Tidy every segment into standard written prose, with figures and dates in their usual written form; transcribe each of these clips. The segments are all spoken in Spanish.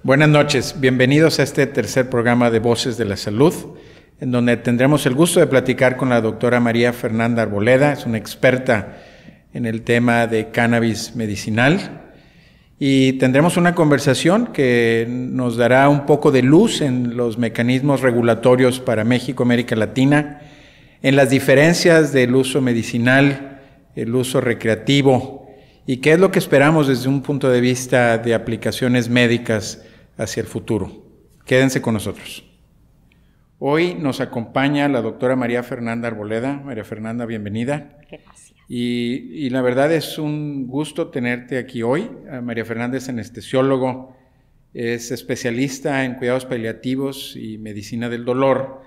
Buenas noches, bienvenidos a este tercer programa de Voces de la Salud, en donde tendremos el gusto de platicar con la doctora María Fernanda Arboleda, es una experta en el tema de cannabis medicinal, y tendremos una conversación que nos dará un poco de luz en los mecanismos regulatorios para México, América Latina, en las diferencias del uso medicinal, el uso recreativo, y qué es lo que esperamos desde un punto de vista de aplicaciones médicas hacia el futuro. Quédense con nosotros. Hoy nos acompaña la doctora María Fernanda Arboleda. María Fernanda, bienvenida. Gracias. Y la verdad es un gusto tenerte aquí hoy. María Fernanda es anestesiólogo, es especialista en cuidados paliativos y medicina del dolor,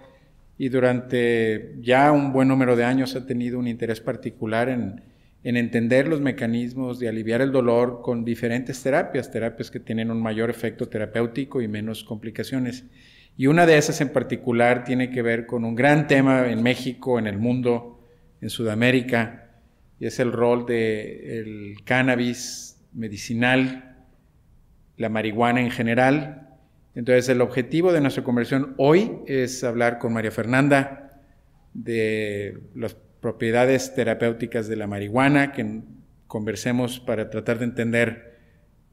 y durante ya un buen número de años ha tenido un interés particular en entender los mecanismos de aliviar el dolor con diferentes terapias que tienen un mayor efecto terapéutico y menos complicaciones. Y una de esas en particular tiene que ver con un gran tema en México, en el mundo, en Sudamérica, y es el rol del cannabis medicinal, la marihuana en general. Entonces, el objetivo de nuestra conversación hoy es hablar con María Fernanda de las propiedades terapéuticas de la marihuana, que conversemos para tratar de entender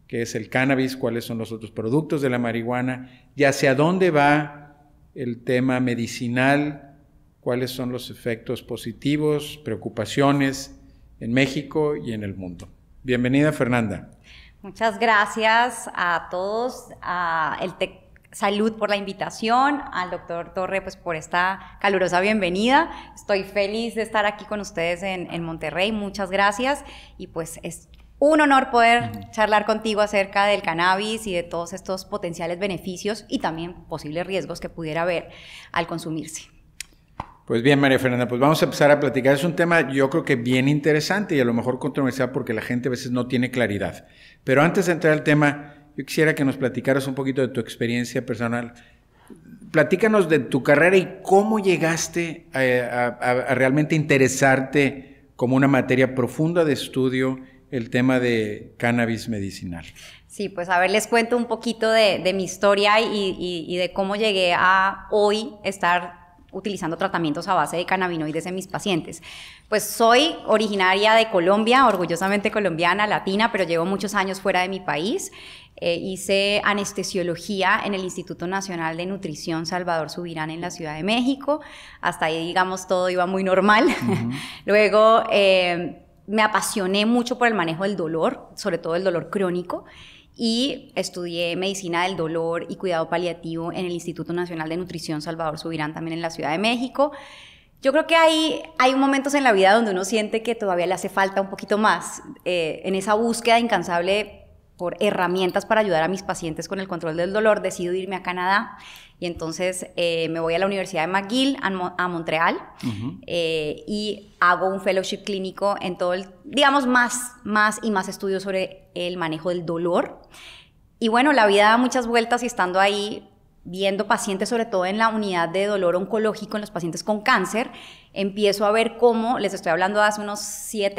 qué es el cannabis, cuáles son los otros productos de la marihuana y hacia dónde va el tema medicinal, cuáles son los efectos positivos, preocupaciones en México y en el mundo. Bienvenida, Fernanda. Muchas gracias a todos, Salud por la invitación, al doctor Torre pues por esta calurosa bienvenida. Estoy feliz de estar aquí con ustedes en Monterrey, muchas gracias, y pues es un honor poder charlar contigo acerca del cannabis y de todos estos potenciales beneficios y también posibles riesgos que pudiera haber al consumirse. Pues bien, María Fernanda, pues vamos a empezar a platicar. Es un tema yo creo que bien interesante y a lo mejor controversial porque la gente a veces no tiene claridad. Pero antes de entrar al tema, yo quisiera que nos platicaras un poquito de tu experiencia personal. Platícanos de tu carrera y cómo llegaste a realmente interesarte como una materia profunda de estudio el tema de cannabis medicinal. Sí, pues a ver, les cuento un poquito de mi historia y de cómo llegué a hoy estar utilizando tratamientos a base de cannabinoides en mis pacientes. Pues soy originaria de Colombia, orgullosamente colombiana, latina, pero llevo muchos años fuera de mi país. Hice anestesiología en el Instituto Nacional de Nutrición Salvador Subirán en la Ciudad de México. Hasta ahí, digamos, todo iba muy normal. Luego me apasioné mucho por el manejo del dolor, sobre todo el dolor crónico, y estudié medicina del dolor y cuidado paliativo en el Instituto Nacional de Nutrición Salvador Subirán, también en la Ciudad de México. Yo creo que hay momentos en la vida donde uno siente que todavía le hace falta un poquito más, en esa búsqueda incansable por herramientas para ayudar a mis pacientes con el control del dolor. Decido irme a Canadá y entonces me voy a la Universidad de McGill a Montreal y hago un fellowship clínico en todo digamos, más estudios sobre el manejo del dolor. Y bueno, la vida da muchas vueltas y estando ahí viendo pacientes, sobre todo en la unidad de dolor oncológico, en los pacientes con cáncer, empiezo a ver cómo, les estoy hablando de hace unos 6,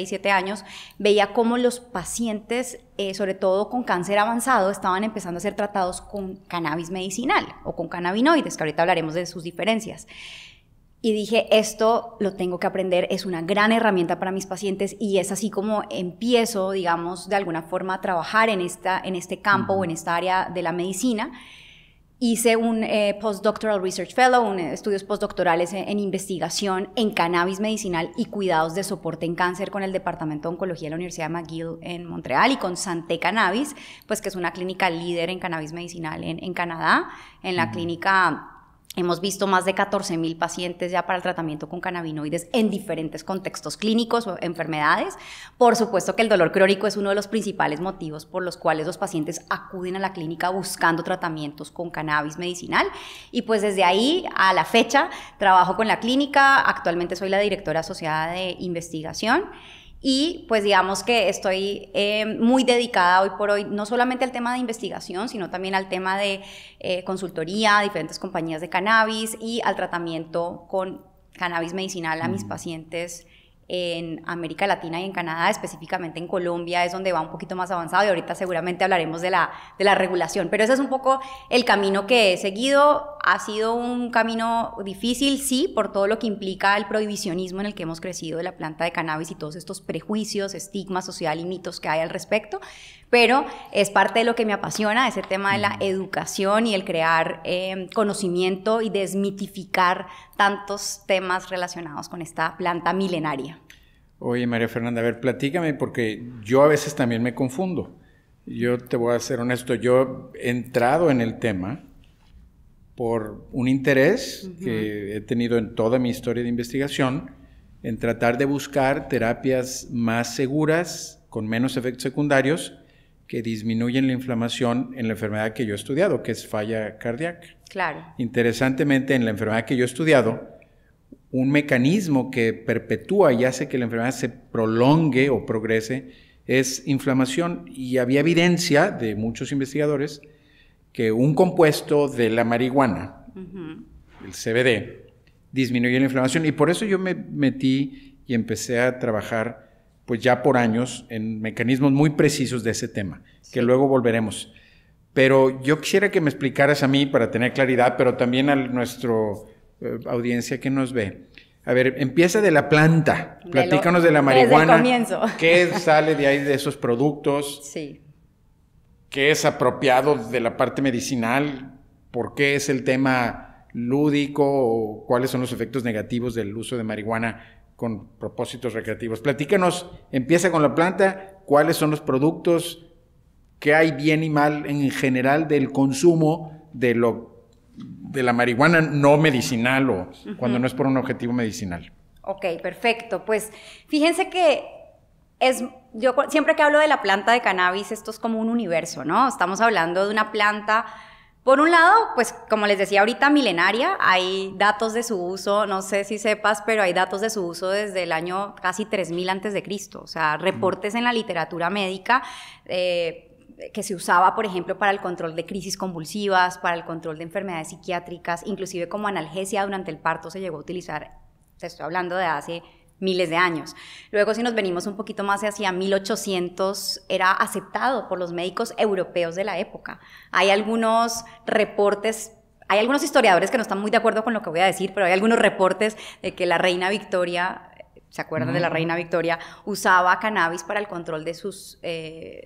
7 años, veía cómo los pacientes, sobre todo con cáncer avanzado, estaban empezando a ser tratados con cannabis medicinal o con cannabinoides, que ahorita hablaremos de sus diferencias. Y dije, esto lo tengo que aprender, es una gran herramienta para mis pacientes, y es así como empiezo, digamos, de alguna forma a trabajar en este campo o en esta área de la medicina. Hice un Postdoctoral Research Fellow, estudios postdoctorales en investigación en cannabis medicinal y cuidados de soporte en cáncer con el Departamento de Oncología de la Universidad de McGill en Montreal y con Santé Cannabis, pues que es una clínica líder en cannabis medicinal en Canadá. En la clínica hemos visto más de 14,000 pacientes ya para el tratamiento con cannabinoides en diferentes contextos clínicos o enfermedades. Por supuesto que el dolor crónico es uno de los principales motivos por los cuales los pacientes acuden a la clínica buscando tratamientos con cannabis medicinal. Y pues desde ahí a la fecha trabajo con la clínica. Actualmente soy la directora asociada de investigación. Y pues digamos que estoy muy dedicada hoy por hoy no solamente al tema de investigación, sino también al tema de consultoría a diferentes compañías de cannabis y al tratamiento con cannabis medicinal a mis pacientes en América Latina y en Canadá, específicamente en Colombia es donde va un poquito más avanzado y ahorita seguramente hablaremos de la regulación, pero ese es un poco el camino que he seguido. Ha sido un camino difícil, sí, por todo lo que implica el prohibicionismo en el que hemos crecido de la planta de cannabis y todos estos prejuicios, estigmas social y mitos que hay al respecto, pero es parte de lo que me apasiona, ese tema de la educación y el crear conocimiento y desmitificar tantos temas relacionados con esta planta milenaria. Oye, María Fernanda, a ver, platícame, porque yo a veces también me confundo. Yo te voy a ser honesto, yo he entrado en el tema por un interés que he tenido en toda mi historia de investigación en tratar de buscar terapias más seguras, con menos efectos secundarios, que disminuyen la inflamación en la enfermedad que yo he estudiado, que es falla cardíaca. Claro. Interesantemente, en la enfermedad que yo he estudiado, un mecanismo que perpetúa y hace que la enfermedad se prolongue o progrese es inflamación. Y había evidencia de muchos investigadores que un compuesto de la marihuana, el CBD, disminuye la inflamación. Y por eso yo me metí y empecé a trabajar pues ya por años en mecanismos muy precisos de ese tema, que luego volveremos. Pero yo quisiera que me explicaras a mí para tener claridad, pero también a nuestra audiencia que nos ve. A ver, empieza de la planta, platícanos de la marihuana. Desde el comienzo. ¿Qué sale de ahí de esos productos? Sí. ¿Qué es apropiado de la parte medicinal? ¿Por qué es el tema lúdico? ¿O cuáles son los efectos negativos del uso de marihuana con propósitos recreativos? Platícanos, empieza con la planta, ¿cuáles son los productos? ¿Qué hay bien y mal en general del consumo de la marihuana no medicinal o cuando no es por un objetivo medicinal? Ok, perfecto. Pues fíjense que yo siempre que hablo de la planta de cannabis, esto es como un universo, ¿no? Estamos hablando de una planta, por un lado, pues como les decía ahorita, milenaria. Hay datos de su uso, no sé si sepas, pero hay datos de su uso desde el año casi 3000 antes de Cristo. O sea, reportes en la literatura médica que se usaba, por ejemplo, para el control de crisis convulsivas, para el control de enfermedades psiquiátricas, inclusive como analgesia durante el parto se llegó a utilizar. Te estoy hablando de hace miles de años. Luego, si nos venimos un poquito más hacia 1800, era aceptado por los médicos europeos de la época. Hay algunos reportes, hay algunos historiadores que no están muy de acuerdo con lo que voy a decir, pero hay algunos reportes de que la reina Victoria, ¿se acuerdan de la reina Victoria? Usaba cannabis para el control de sus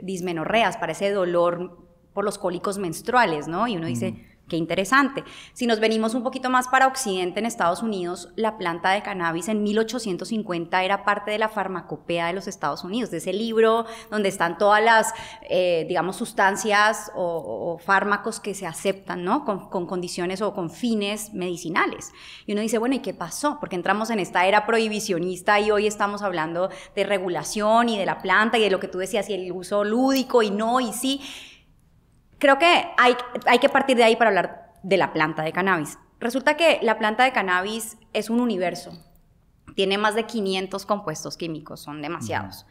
dismenorreas, para ese dolor por los cólicos menstruales, ¿no? Y uno dice, qué interesante. Si nos venimos un poquito más para Occidente, en Estados Unidos, la planta de cannabis en 1850 era parte de la farmacopea de los Estados Unidos, de ese libro donde están todas las, digamos, sustancias o fármacos que se aceptan, ¿no? Con condiciones o con fines medicinales. Y uno dice, bueno, ¿y qué pasó? Porque entramos en esta era prohibicionista y hoy estamos hablando de regulación y de la planta y de lo que tú decías, y el uso lúdico y no y sí. Creo que hay que partir de ahí para hablar de la planta de cannabis. Resulta que la planta de cannabis es un universo. Tiene más de 500 compuestos químicos, son demasiados.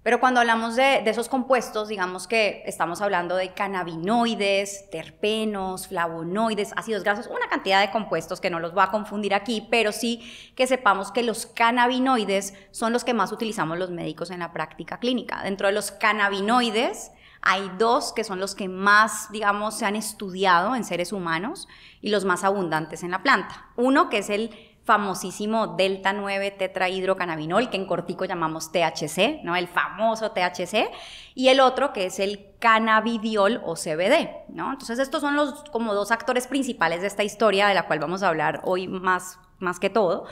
Pero cuando hablamos de esos compuestos, digamos que estamos hablando de cannabinoides, terpenos, flavonoides, ácidos grasos, una cantidad de compuestos que no los voy a confundir aquí, pero sí que sepamos que los cannabinoides son los que más utilizamos los médicos en la práctica clínica. Dentro de los cannabinoides hay dos que son los que más, digamos, se han estudiado en seres humanos y los más abundantes en la planta. Uno que es el famosísimo delta 9 tetrahidrocannabinol, que en cortico llamamos THC, ¿no? El famoso THC, y el otro que es el cannabidiol o CBD, ¿no? Entonces estos son los como dos actores principales de esta historia de la cual vamos a hablar hoy más que todo.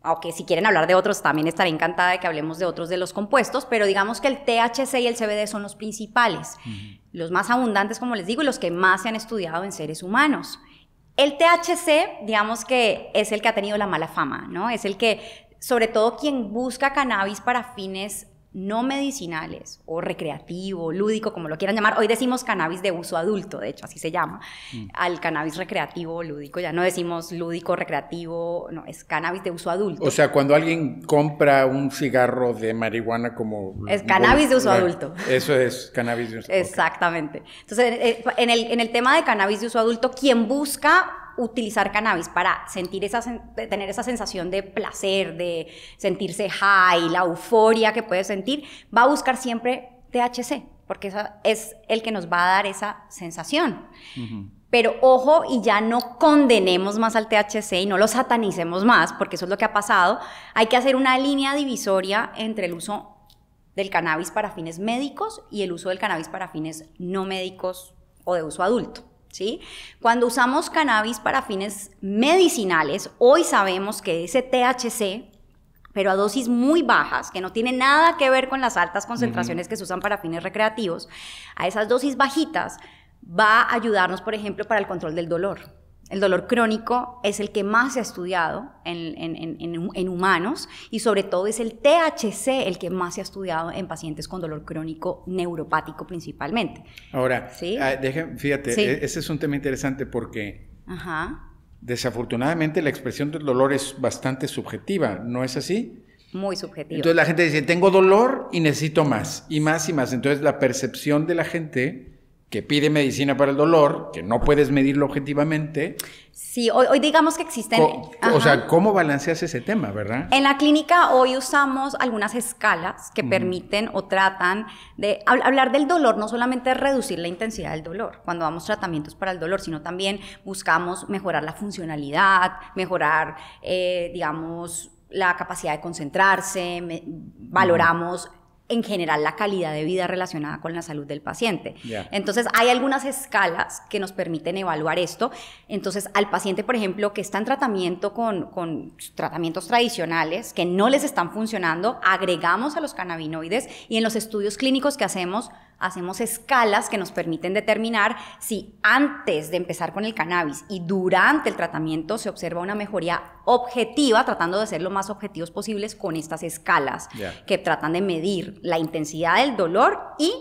Aunque si quieren hablar de otros, también estaré encantada de que hablemos de otros de los compuestos, pero digamos que el THC y el CBD son los principales, los más abundantes, como les digo, y los que más se han estudiado en seres humanos. El THC, digamos que es el que ha tenido la mala fama, ¿no? Es el que, sobre todo quien busca cannabis para fines no medicinales o recreativo, lúdico, como lo quieran llamar. Hoy decimos cannabis de uso adulto, de hecho, así se llama. Al cannabis recreativo o lúdico, ya no decimos lúdico, recreativo, no, es cannabis de uso adulto. O sea, cuando alguien compra un cigarro de marihuana como... Es cannabis de uso adulto. Eso es cannabis de uso adulto. Exactamente. Entonces, en el tema de cannabis de uso adulto, quien busca utilizar cannabis para tener esa sensación de placer, de sentirse high, la euforia que puede sentir, va a buscar siempre THC, porque esa es el que nos va a dar esa sensación. Pero ojo, y ya no condenemos más al THC y no lo satanicemos más, porque eso es lo que ha pasado. Hay que hacer una línea divisoria entre el uso del cannabis para fines médicos y el uso del cannabis para fines no médicos o de uso adulto, ¿sí? Cuando usamos cannabis para fines medicinales, hoy sabemos que ese THC, pero a dosis muy bajas, que no tiene nada que ver con las altas concentraciones que se usan para fines recreativos, a esas dosis bajitas va a ayudarnos, por ejemplo, para el control del dolor. El dolor crónico es el que más se ha estudiado en humanos y sobre todo es el THC el que más se ha estudiado en pacientes con dolor crónico neuropático principalmente. Ahora, ¿sí? Fíjate, sí, ese es un tema interesante porque desafortunadamente la expresión del dolor es bastante subjetiva, ¿no es así? Muy subjetiva. Entonces la gente dice, tengo dolor y necesito más, y más y más. Entonces la percepción de la gente que pide medicina para el dolor, que no puedes medirlo objetivamente. Sí, hoy digamos que existen... O sea, ¿cómo balanceas ese tema, verdad? En la clínica hoy usamos algunas escalas que permiten o tratan de hablar del dolor, no solamente reducir la intensidad del dolor cuando damos tratamientos para el dolor, sino también buscamos mejorar la funcionalidad, mejorar, digamos, la capacidad de concentrarse, valoramos en general la calidad de vida relacionada con la salud del paciente. Entonces, hay algunas escalas que nos permiten evaluar esto. Entonces, al paciente, por ejemplo, que está en tratamiento con tratamientos tradicionales, que no les están funcionando, agregamos a los cannabinoides y en los estudios clínicos que hacemos escalas que nos permiten determinar si antes de empezar con el cannabis y durante el tratamiento se observa una mejoría objetiva, tratando de ser lo más objetivos posibles con estas escalas que tratan de medir la intensidad del dolor y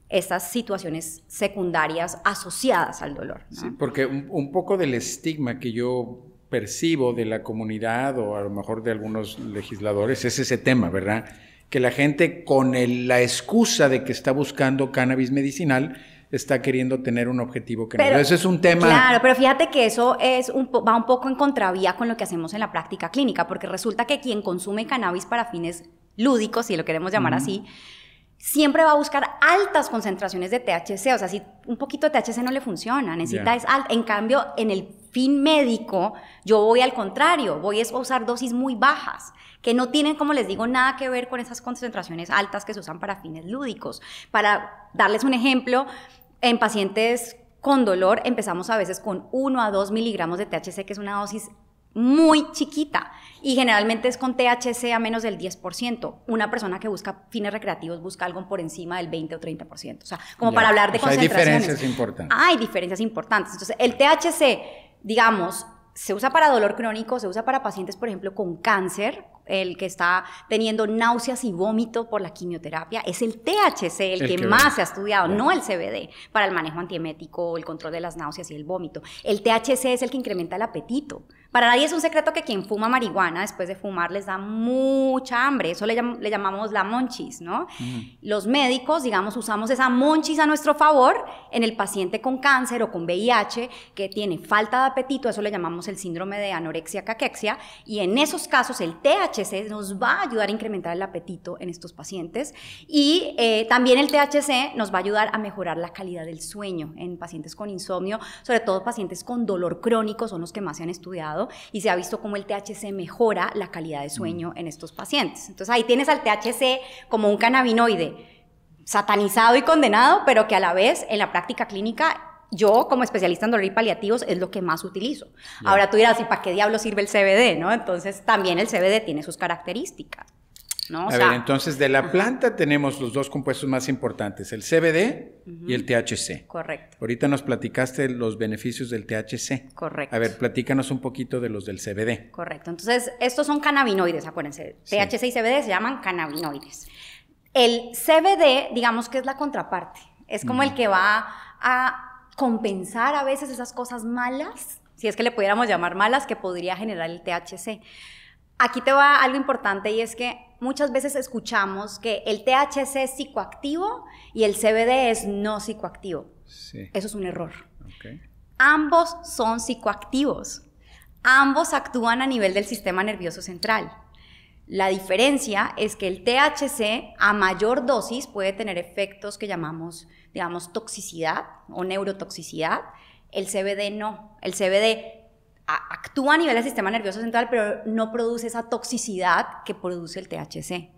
estas situaciones secundarias asociadas al dolor, ¿no? Sí, porque un poco del estigma que yo percibo de la comunidad o a lo mejor de algunos legisladores es ese tema, ¿verdad? Que la gente con la excusa de que está buscando cannabis medicinal está queriendo tener un objetivo que no. Ese es un tema... Claro, pero fíjate que eso va un poco en contravía con lo que hacemos en la práctica clínica, porque resulta que quien consume cannabis para fines lúdicos, si lo queremos llamar así, siempre va a buscar altas concentraciones de THC. O sea, si un poquito de THC no le funciona, necesita es alto. En cambio, en el fin médico, yo voy al contrario, voy a usar dosis muy bajas, que no tienen, como les digo, nada que ver con esas concentraciones altas que se usan para fines lúdicos. Para darles un ejemplo, en pacientes con dolor empezamos a veces con 1 a 2 miligramos de THC, que es una dosis muy chiquita, y generalmente es con THC a menos del 10%. Una persona que busca fines recreativos busca algo por encima del 20 o 30%. O sea, como para hablar de concentraciones. Hay diferencias importantes. Hay diferencias importantes. Entonces, el THC, digamos, se usa para dolor crónico, se usa para pacientes, por ejemplo, con cáncer, el que está teniendo náuseas y vómito por la quimioterapia. Es el THC el que más se ha estudiado, no el CBD, para el manejo antiemético, el control de las náuseas y el vómito. El THC es el que incrementa el apetito. Para nadie es un secreto que quien fuma marihuana después de fumar les da mucha hambre. Eso le llamamos la monchis, ¿no? Los médicos, digamos, usamos esa monchis a nuestro favor en el paciente con cáncer o con VIH que tiene falta de apetito. Eso le llamamos el síndrome de anorexia-caquexia. Y en esos casos el THC nos va a ayudar a incrementar el apetito en estos pacientes. Y también el THC nos va a ayudar a mejorar la calidad del sueño en pacientes con insomnio, sobre todo pacientes con dolor crónico, son los que más se han estudiado. Y se ha visto cómo el THC mejora la calidad de sueño en estos pacientes. Entonces ahí tienes al THC como un cannabinoide satanizado y condenado, pero que a la vez en la práctica clínica yo como especialista en dolor y paliativos es lo que más utilizo. Ahora tú dirás, ¿y para qué diablos sirve el CBD? ¿No? Entonces también el CBD tiene sus características, ¿no? A ver, entonces de la planta tenemos los dos compuestos más importantes, el CBD y el THC. Correcto. Ahorita nos platicaste los beneficios del THC. Correcto. A ver, platícanos un poquito de los del CBD. Correcto. Entonces, estos son cannabinoides, acuérdense. THC y CBD se llaman cannabinoides. El CBD, digamos que es la contraparte. Es como el que va a compensar a veces esas cosas malas, si es que le pudiéramos llamar malas, que podría generar el THC. Aquí te va algo importante y es que muchas veces escuchamos que el THC es psicoactivo y el CBD es no psicoactivo. Sí. Eso es un error. Ambos son psicoactivos. Ambos actúan a nivel del sistema nervioso central. La diferencia es que el THC a mayor dosis puede tener efectos que llamamos, digamos, toxicidad o neurotoxicidad. El CBD no. El CBD actúa a nivel del sistema nervioso central, pero no produce esa toxicidad que produce el THC.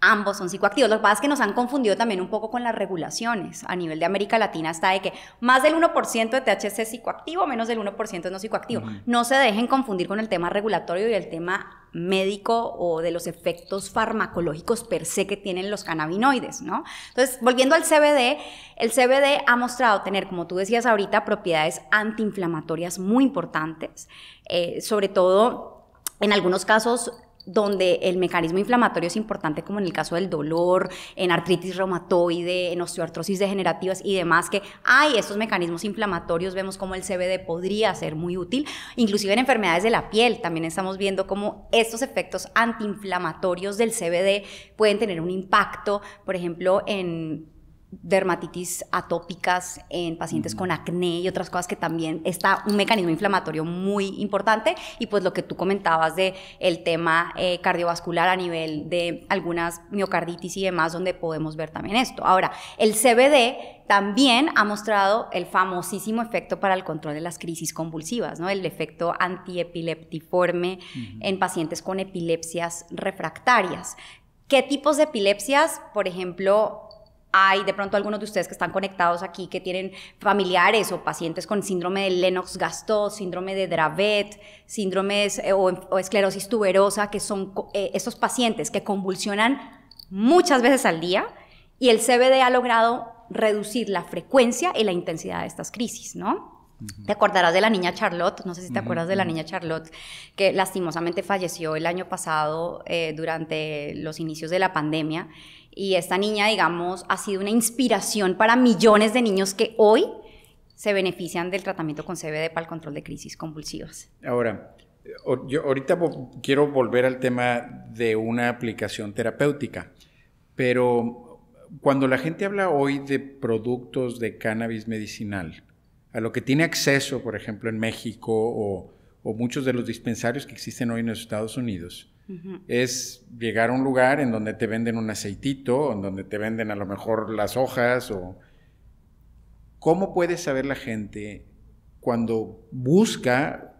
Ambos son psicoactivos. Lo que pasa es que nos han confundido también un poco con las regulaciones. A nivel de América Latina está de que más del 1% de THC es psicoactivo, menos del 1% es no psicoactivo. No se dejen confundir con el tema regulatorio y el tema médico o de los efectos farmacológicos per se que tienen los cannabinoides, ¿no? Entonces, volviendo al CBD, el CBD ha mostrado tener, como tú decías ahorita, propiedades antiinflamatorias muy importantes, sobre todo en algunos casos donde el mecanismo inflamatorio es importante, como en el caso del dolor, en artritis reumatoide, en osteoartrosis degenerativas y demás, que hay estos mecanismos inflamatorios, vemos cómo el CBD podría ser muy útil, inclusive en enfermedades de la piel, también estamos viendo cómo estos efectos antiinflamatorios del CBD pueden tener un impacto, por ejemplo, en dermatitis atópicas en pacientes con acné y otras cosas que también está un mecanismo inflamatorio muy importante, y pues lo que tú comentabas de el tema cardiovascular a nivel de algunas miocarditis y demás, donde podemos ver también esto. Ahora, el CBD también ha mostrado el famosísimo efecto para el control de las crisis convulsivas, ¿no? El efecto antiepileptiforme en pacientes con epilepsias refractarias. ¿Qué tipos de epilepsias? Por ejemplo, hay de pronto algunos de ustedes que están conectados aquí que tienen familiares o pacientes con síndrome de Lennox-Gastaut, síndrome de Dravet, síndromes o esclerosis tuberosa, que son estos pacientes que convulsionan muchas veces al día, y el CBD ha logrado reducir la frecuencia y la intensidad de estas crisis, ¿no? Te acordarás de la niña Charlotte, no sé si te acuerdas de la niña Charlotte, que lastimosamente falleció el año pasado durante los inicios de la pandemia. Y esta niña, digamos, ha sido una inspiración para millones de niños que hoy se benefician del tratamiento con CBD para el control de crisis convulsivas. Ahora, yo ahorita quiero volver al tema de una aplicación terapéutica, pero cuando la gente habla hoy de productos de cannabis medicinal, a lo que tiene acceso, por ejemplo, en México o muchos de los dispensarios que existen hoy en los Estados Unidos, es llegar a un lugar en donde te venden un aceitito, en donde te venden a lo mejor las hojas. ¿Cómo puede saber la gente cuando busca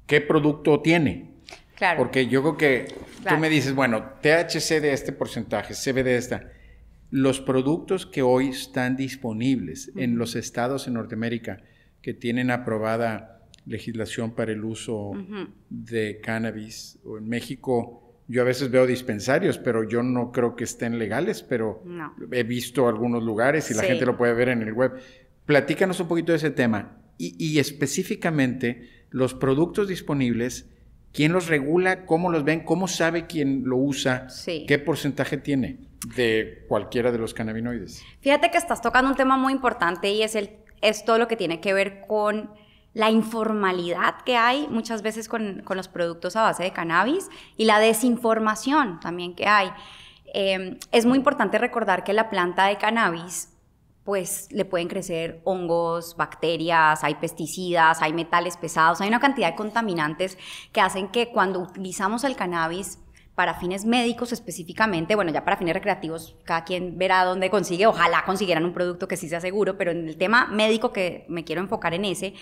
qué producto tiene? Claro. Porque yo creo que tú me dices, bueno, THC de este porcentaje, CBD de esta. Los productos que hoy están disponibles en los estados en Norteamérica que tienen aprobada legislación para el uso de cannabis, o en México yo a veces veo dispensarios, pero yo no creo que estén legales, pero he visto algunos lugares y la gente lo puede ver en el web. Platícanos un poquito de ese tema y específicamente los productos disponibles, ¿quién los regula? ¿Cómo los ven? ¿Cómo sabe quién lo usa? ¿Qué porcentaje tiene de cualquiera de los cannabinoides? Fíjate que estás tocando un tema muy importante y es todo lo que tiene que ver con la informalidad que hay muchas veces con los productos a base de cannabis y la desinformación también que hay. Es muy importante recordar que la planta de cannabis, pues le pueden crecer hongos, bacterias, hay pesticidas, hay metales pesados, hay una cantidad de contaminantes que hacen que cuando utilizamos el cannabis para fines médicos específicamente, bueno, ya para fines recreativos, cada quien verá dónde consigue, ojalá consiguieran un producto que sí sea seguro, pero en el tema médico, que me quiero enfocar en ese,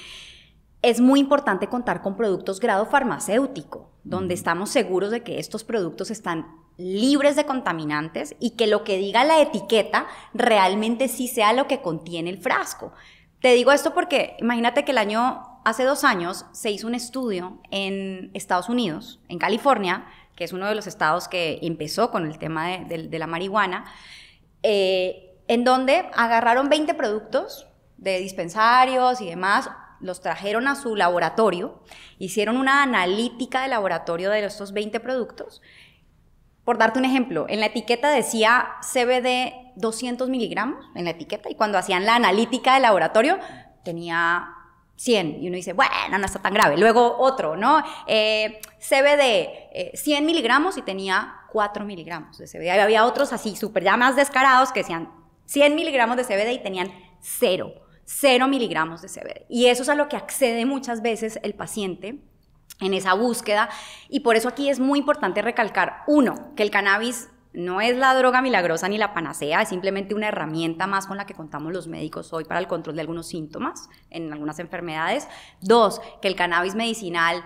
es muy importante contar con productos grado farmacéutico, donde estamos seguros de que estos productos están libres de contaminantes y que lo que diga la etiqueta realmente sí sea lo que contiene el frasco. Te digo esto porque imagínate que hace 2 años se hizo un estudio en Estados Unidos, en California, que es uno de los estados que empezó con el tema de la marihuana, en donde agarraron 20 productos de dispensarios y demás, los trajeron a su laboratorio, hicieron una analítica de laboratorio de estos 20 productos. Por darte un ejemplo, en la etiqueta decía CBD 200 miligramos, en la etiqueta, y cuando hacían la analítica de laboratorio tenía 100, y uno dice, bueno, no está tan grave. Luego otro, ¿no? CBD 100 miligramos y tenía 4 miligramos de CBD. Había otros así, súper ya más descarados, que decían 100 miligramos de CBD y tenían 0 0 miligramos de CBD. Y eso es a lo que accede muchas veces el paciente en esa búsqueda. Y por eso aquí es muy importante recalcar, uno, que el cannabis no es la droga milagrosa ni la panacea, es simplemente una herramienta más con la que contamos los médicos hoy para el control de algunos síntomas en algunas enfermedades. Dos, que el cannabis medicinal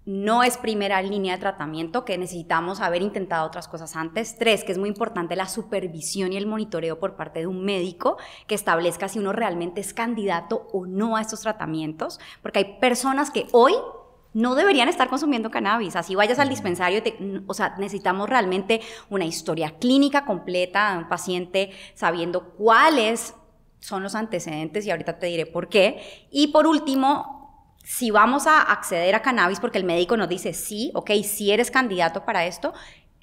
no es primera línea de tratamiento, que necesitamos haber intentado otras cosas antes. Tres, que es muy importante la supervisión y el monitoreo por parte de un médico que establezca si uno realmente es candidato o no a estos tratamientos, porque hay personas que hoy no deberían estar consumiendo cannabis. Así vayas al dispensario, o sea, necesitamos realmente una historia clínica completa de un paciente sabiendo cuáles son los antecedentes y ahorita te diré por qué. Y por último, si vamos a acceder a cannabis porque el médico nos dice sí, ok, sí eres candidato para esto,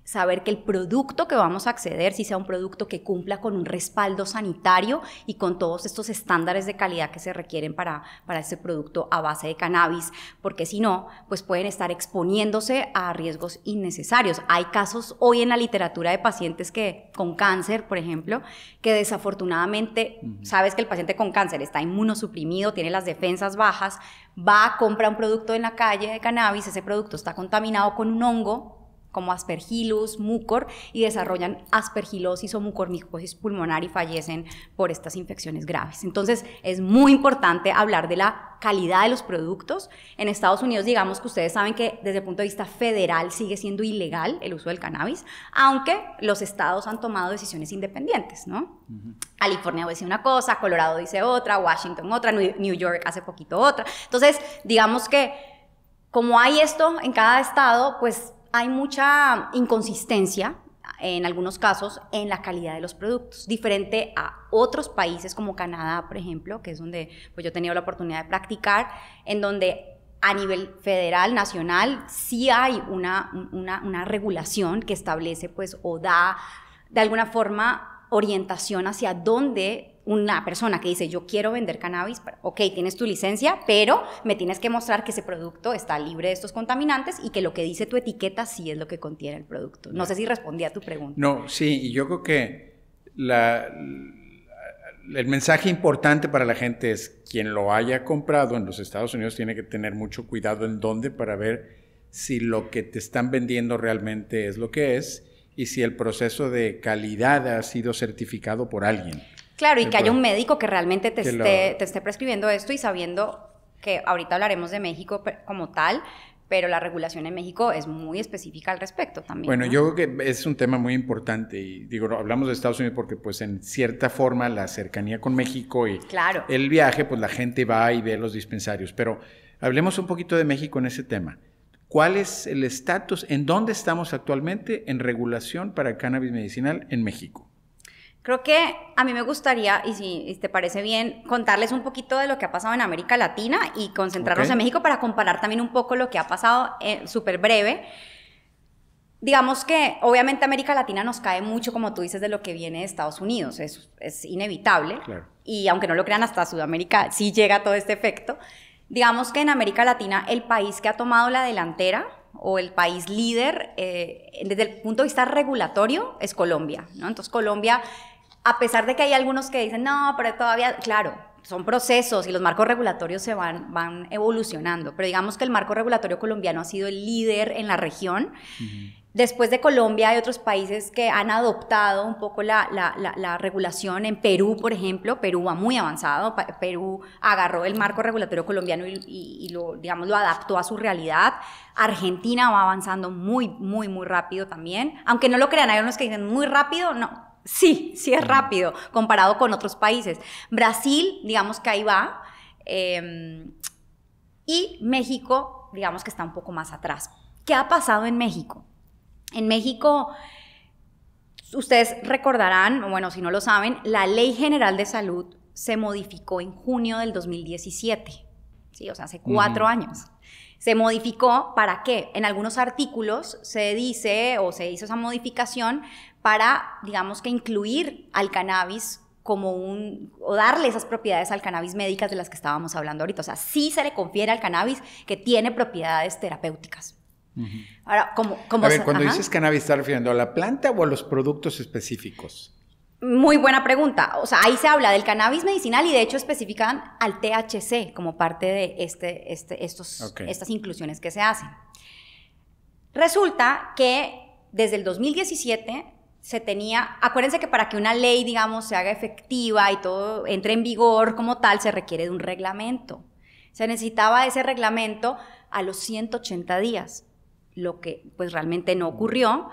saber que el producto que vamos a acceder, si sea un producto que cumpla con un respaldo sanitario y con todos estos estándares de calidad que se requieren para ese producto a base de cannabis, porque si no, pues pueden estar exponiéndose a riesgos innecesarios. Hay casos hoy en la literatura de pacientes que con cáncer, por ejemplo, que desafortunadamente, sabes que el paciente con cáncer está inmunosuprimido, tiene las defensas bajas, va, compra un producto en la calle de cannabis, ese producto está contaminado con un hongo, como Aspergillus, mucor, y desarrollan aspergilosis o mucormicosis pulmonar y fallecen por estas infecciones graves. Entonces, es muy importante hablar de la calidad de los productos. En Estados Unidos, digamos que ustedes saben que desde el punto de vista federal sigue siendo ilegal el uso del cannabis, aunque los estados han tomado decisiones independientes, ¿no? California dice una cosa, Colorado dice otra, Washington otra, New York hace poquito otra. Entonces, digamos que como hay esto en cada estado, pues hay mucha inconsistencia en algunos casos en la calidad de los productos, diferente a otros países como Canadá, por ejemplo, que es donde pues, yo he tenido la oportunidad de practicar, en donde a nivel federal, nacional, sí hay una regulación que establece pues, o da de alguna forma orientación hacia dónde una persona que dice, yo quiero vender cannabis, ok, tienes tu licencia, pero me tienes que mostrar que ese producto está libre de estos contaminantes y que lo que dice tu etiqueta sí es lo que contiene el producto. No sé si respondí a tu pregunta. No, sí, y yo creo que el mensaje importante para la gente es quien lo haya comprado en los Estados Unidos tiene que tener mucho cuidado en dónde para ver si lo que te están vendiendo realmente es lo que es y si el proceso de calidad ha sido certificado por alguien. Claro, y que haya un médico que realmente te esté prescribiendo esto y sabiendo que ahorita hablaremos de México como tal, pero la regulación en México es muy específica al respecto también. Bueno, ¿no? yo creo que es un tema muy importante y digo, hablamos de Estados Unidos porque pues en cierta forma la cercanía con México y claro, el viaje, pues la gente va y ve los dispensarios, pero hablemos un poquito de México en ese tema. ¿Cuál es el estatus, en dónde estamos actualmente en regulación para cannabis medicinal en México? Creo que a mí me gustaría, y si te parece bien, contarles un poquito de lo que ha pasado en América Latina y concentrarnos en México para comparar también un poco lo que ha pasado súper breve. Digamos que obviamente América Latina nos cae mucho, como tú dices, de lo que viene de Estados Unidos, es inevitable. Claro. Y aunque no lo crean, hasta Sudamérica sí llega todo este efecto. Digamos que en América Latina el país que ha tomado la delantera o el país líder desde el punto de vista regulatorio es Colombia, ¿no? Entonces Colombia, a pesar de que hay algunos que dicen, no, pero todavía, claro, son procesos y los marcos regulatorios se van evolucionando, pero digamos que el marco regulatorio colombiano ha sido el líder en la región. Después de Colombia hay otros países que han adoptado un poco la regulación. En Perú, por ejemplo, Perú va muy avanzado. Perú agarró el marco regulatorio colombiano y lo adaptó a su realidad. Argentina va avanzando muy, muy, muy rápido también. Aunque no lo crean, hay unos que dicen muy rápido, no. Sí es rápido comparado con otros países. Brasil, digamos que ahí va. Y México, digamos que está un poco más atrás. ¿Qué ha pasado en México? En México, ustedes recordarán, bueno, si no lo saben, la Ley General de Salud se modificó en junio del 2017, ¿sí? O sea, hace 4 años. Se modificó, ¿para qué? En algunos artículos se dice o se hizo esa modificación para, digamos que incluir al cannabis como o darle esas propiedades al cannabis médicas de las que estábamos hablando ahorita. O sea, sí se le confiere al cannabis que tiene propiedades terapéuticas. Ahora, cuando dices cannabis, ¿estás refiriendo a la planta o a los productos específicos? Muy buena pregunta. O sea, ahí se habla del cannabis medicinal y de hecho especifican al THC como parte de estas inclusiones que se hacen. Resulta que desde el 2017 se tenía, acuérdense que para que una ley, digamos, se haga efectiva y todo entre en vigor como tal, se requiere de un reglamento. Se necesitaba ese reglamento a los 180 días, lo que pues realmente no ocurrió.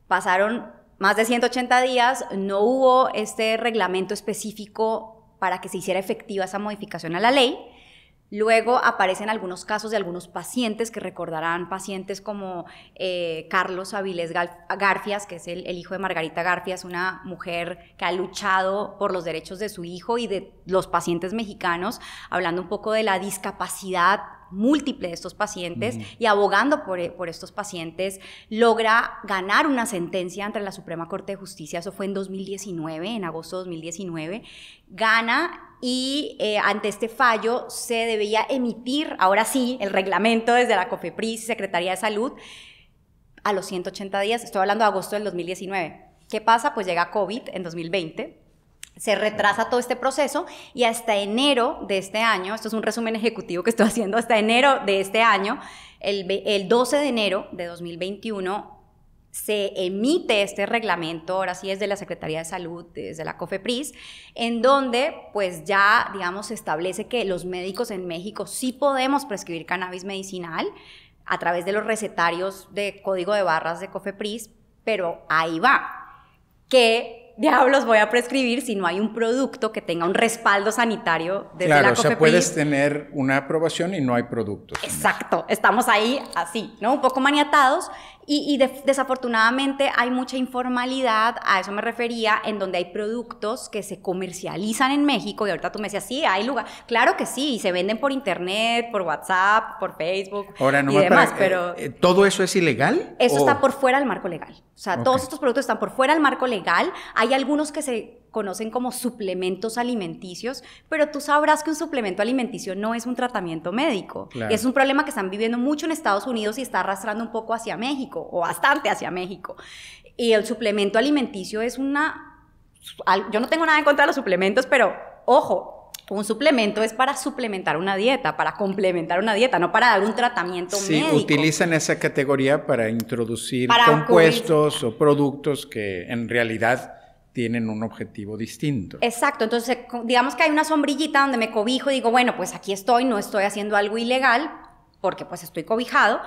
Pasaron más de 180 días, no hubo este reglamento específico para que se hiciera efectiva esa modificación a la ley. Luego aparecen algunos casos de algunos pacientes que recordarán, pacientes como Carlos Avilés Garfias, que es el hijo de Margarita Garfias, una mujer que ha luchado por los derechos de su hijo y de los pacientes mexicanos, hablando un poco de la discapacidad múltiple de estos pacientes y abogando por estos pacientes, logra ganar una sentencia ante la Suprema Corte de Justicia. Eso fue en 2019, en agosto de 2019, gana y ante este fallo se debía emitir, ahora sí, el reglamento desde la COFEPRIS y Secretaría de Salud a los 180 días, estoy hablando de agosto del 2019. ¿Qué pasa? Pues llega COVID en 2020, se retrasa todo este proceso y hasta enero de este año, esto es un resumen ejecutivo que estoy haciendo, hasta enero de este año, el 12 de enero de 2021, se emite este reglamento, ahora sí es de la Secretaría de Salud, desde la COFEPRIS, en donde pues ya, digamos, se establece que los médicos en México sí podemos prescribir cannabis medicinal a través de los recetarios de código de barras de COFEPRIS, pero ahí va, ¿qué diablos voy a prescribir si no hay un producto que tenga un respaldo sanitario desde la COFEPRIS? Claro, o sea, puedes tener una aprobación y no hay productos. Exacto, estamos ahí así, ¿no? Un poco maniatados y desafortunadamente hay mucha informalidad, a eso me refería, en donde hay productos que se comercializan en México y ahorita tú me decías, sí, hay lugar, claro que sí, y se venden por internet, por WhatsApp, por Facebook y demás, pero... ¿Todo eso es ilegal? Eso está por fuera del marco legal, o sea, todos estos productos están por fuera del marco legal, hay algunos que se conocen como suplementos alimenticios, pero tú sabrás que un suplemento alimenticio no es un tratamiento médico. Claro. Es un problema que están viviendo mucho en Estados Unidos y está arrastrando un poco hacia México, o bastante hacia México. Y el suplemento alimenticio es yo no tengo nada en contra de los suplementos, pero ojo, un suplemento es para suplementar una dieta, para complementar una dieta, no para dar un tratamiento médico. Sí, utilizan esa categoría para introducir compuestos o productos que en realidad tienen un objetivo distinto. Exacto, entonces digamos que hay una sombrillita donde me cobijo y digo, bueno, pues aquí estoy, no estoy haciendo algo ilegal, porque pues estoy cobijado,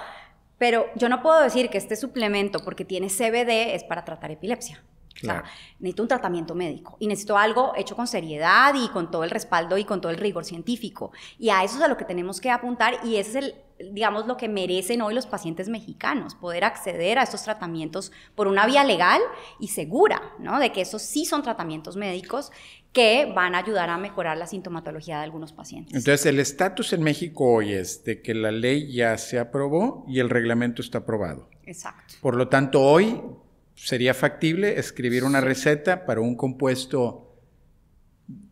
pero yo no puedo decir que este suplemento, porque tiene CBD, es para tratar epilepsia. Claro. O sea, necesito un tratamiento médico y necesito algo hecho con seriedad y con todo el respaldo y con todo el rigor científico. Y a eso es a lo que tenemos que apuntar y ese es digamos, lo que merecen hoy los pacientes mexicanos, poder acceder a estos tratamientos por una vía legal y segura, ¿no? De que esos sí son tratamientos médicos que van a ayudar a mejorar la sintomatología de algunos pacientes. Entonces, el estatus en México hoy es de que la ley ya se aprobó y el reglamento está aprobado. Exacto. Por lo tanto, hoy sería factible escribir una receta para un compuesto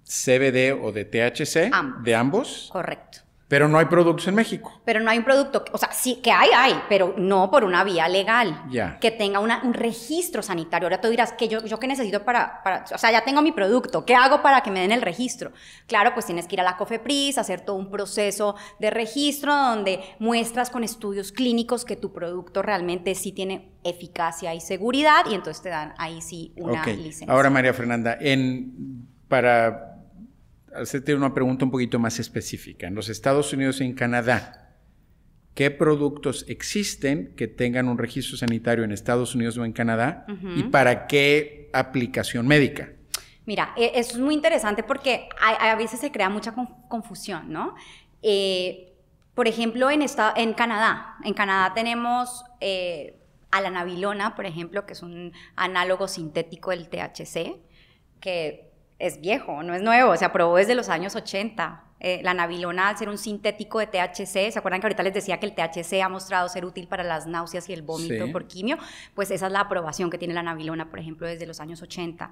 CBD o de THC, de ambos. Correcto. Pero no hay productos en México. Pero no hay un producto, o sea, sí que hay, pero no por una vía legal. Ya. Que tenga un registro sanitario. Ahora tú dirás, que yo qué necesito para, o sea, ya tengo mi producto, ¿qué hago para que me den el registro? Claro, pues tienes que ir a la COFEPRIS, hacer todo un proceso de registro donde muestras con estudios clínicos que tu producto realmente sí tiene eficacia y seguridad y entonces te dan ahí sí una licencia. Ahora, María Fernanda, para hacerte una pregunta un poquito más específica. En los Estados Unidos y en Canadá, ¿qué productos existen que tengan un registro sanitario en Estados Unidos o en Canadá? ¿Y para qué aplicación médica? Mira, eso es muy interesante porque a veces se crea mucha confusión, ¿no? Por ejemplo, en Canadá tenemos alanabilona, por ejemplo, que es un análogo sintético del THC, que es viejo, no es nuevo, se aprobó desde los años 80. La nabilona, al ser un sintético de THC, ¿se acuerdan que ahorita les decía que el THC ha mostrado ser útil para las náuseas y el vómito por quimio? Pues esa es la aprobación que tiene la nabilona, por ejemplo, desde los años 80.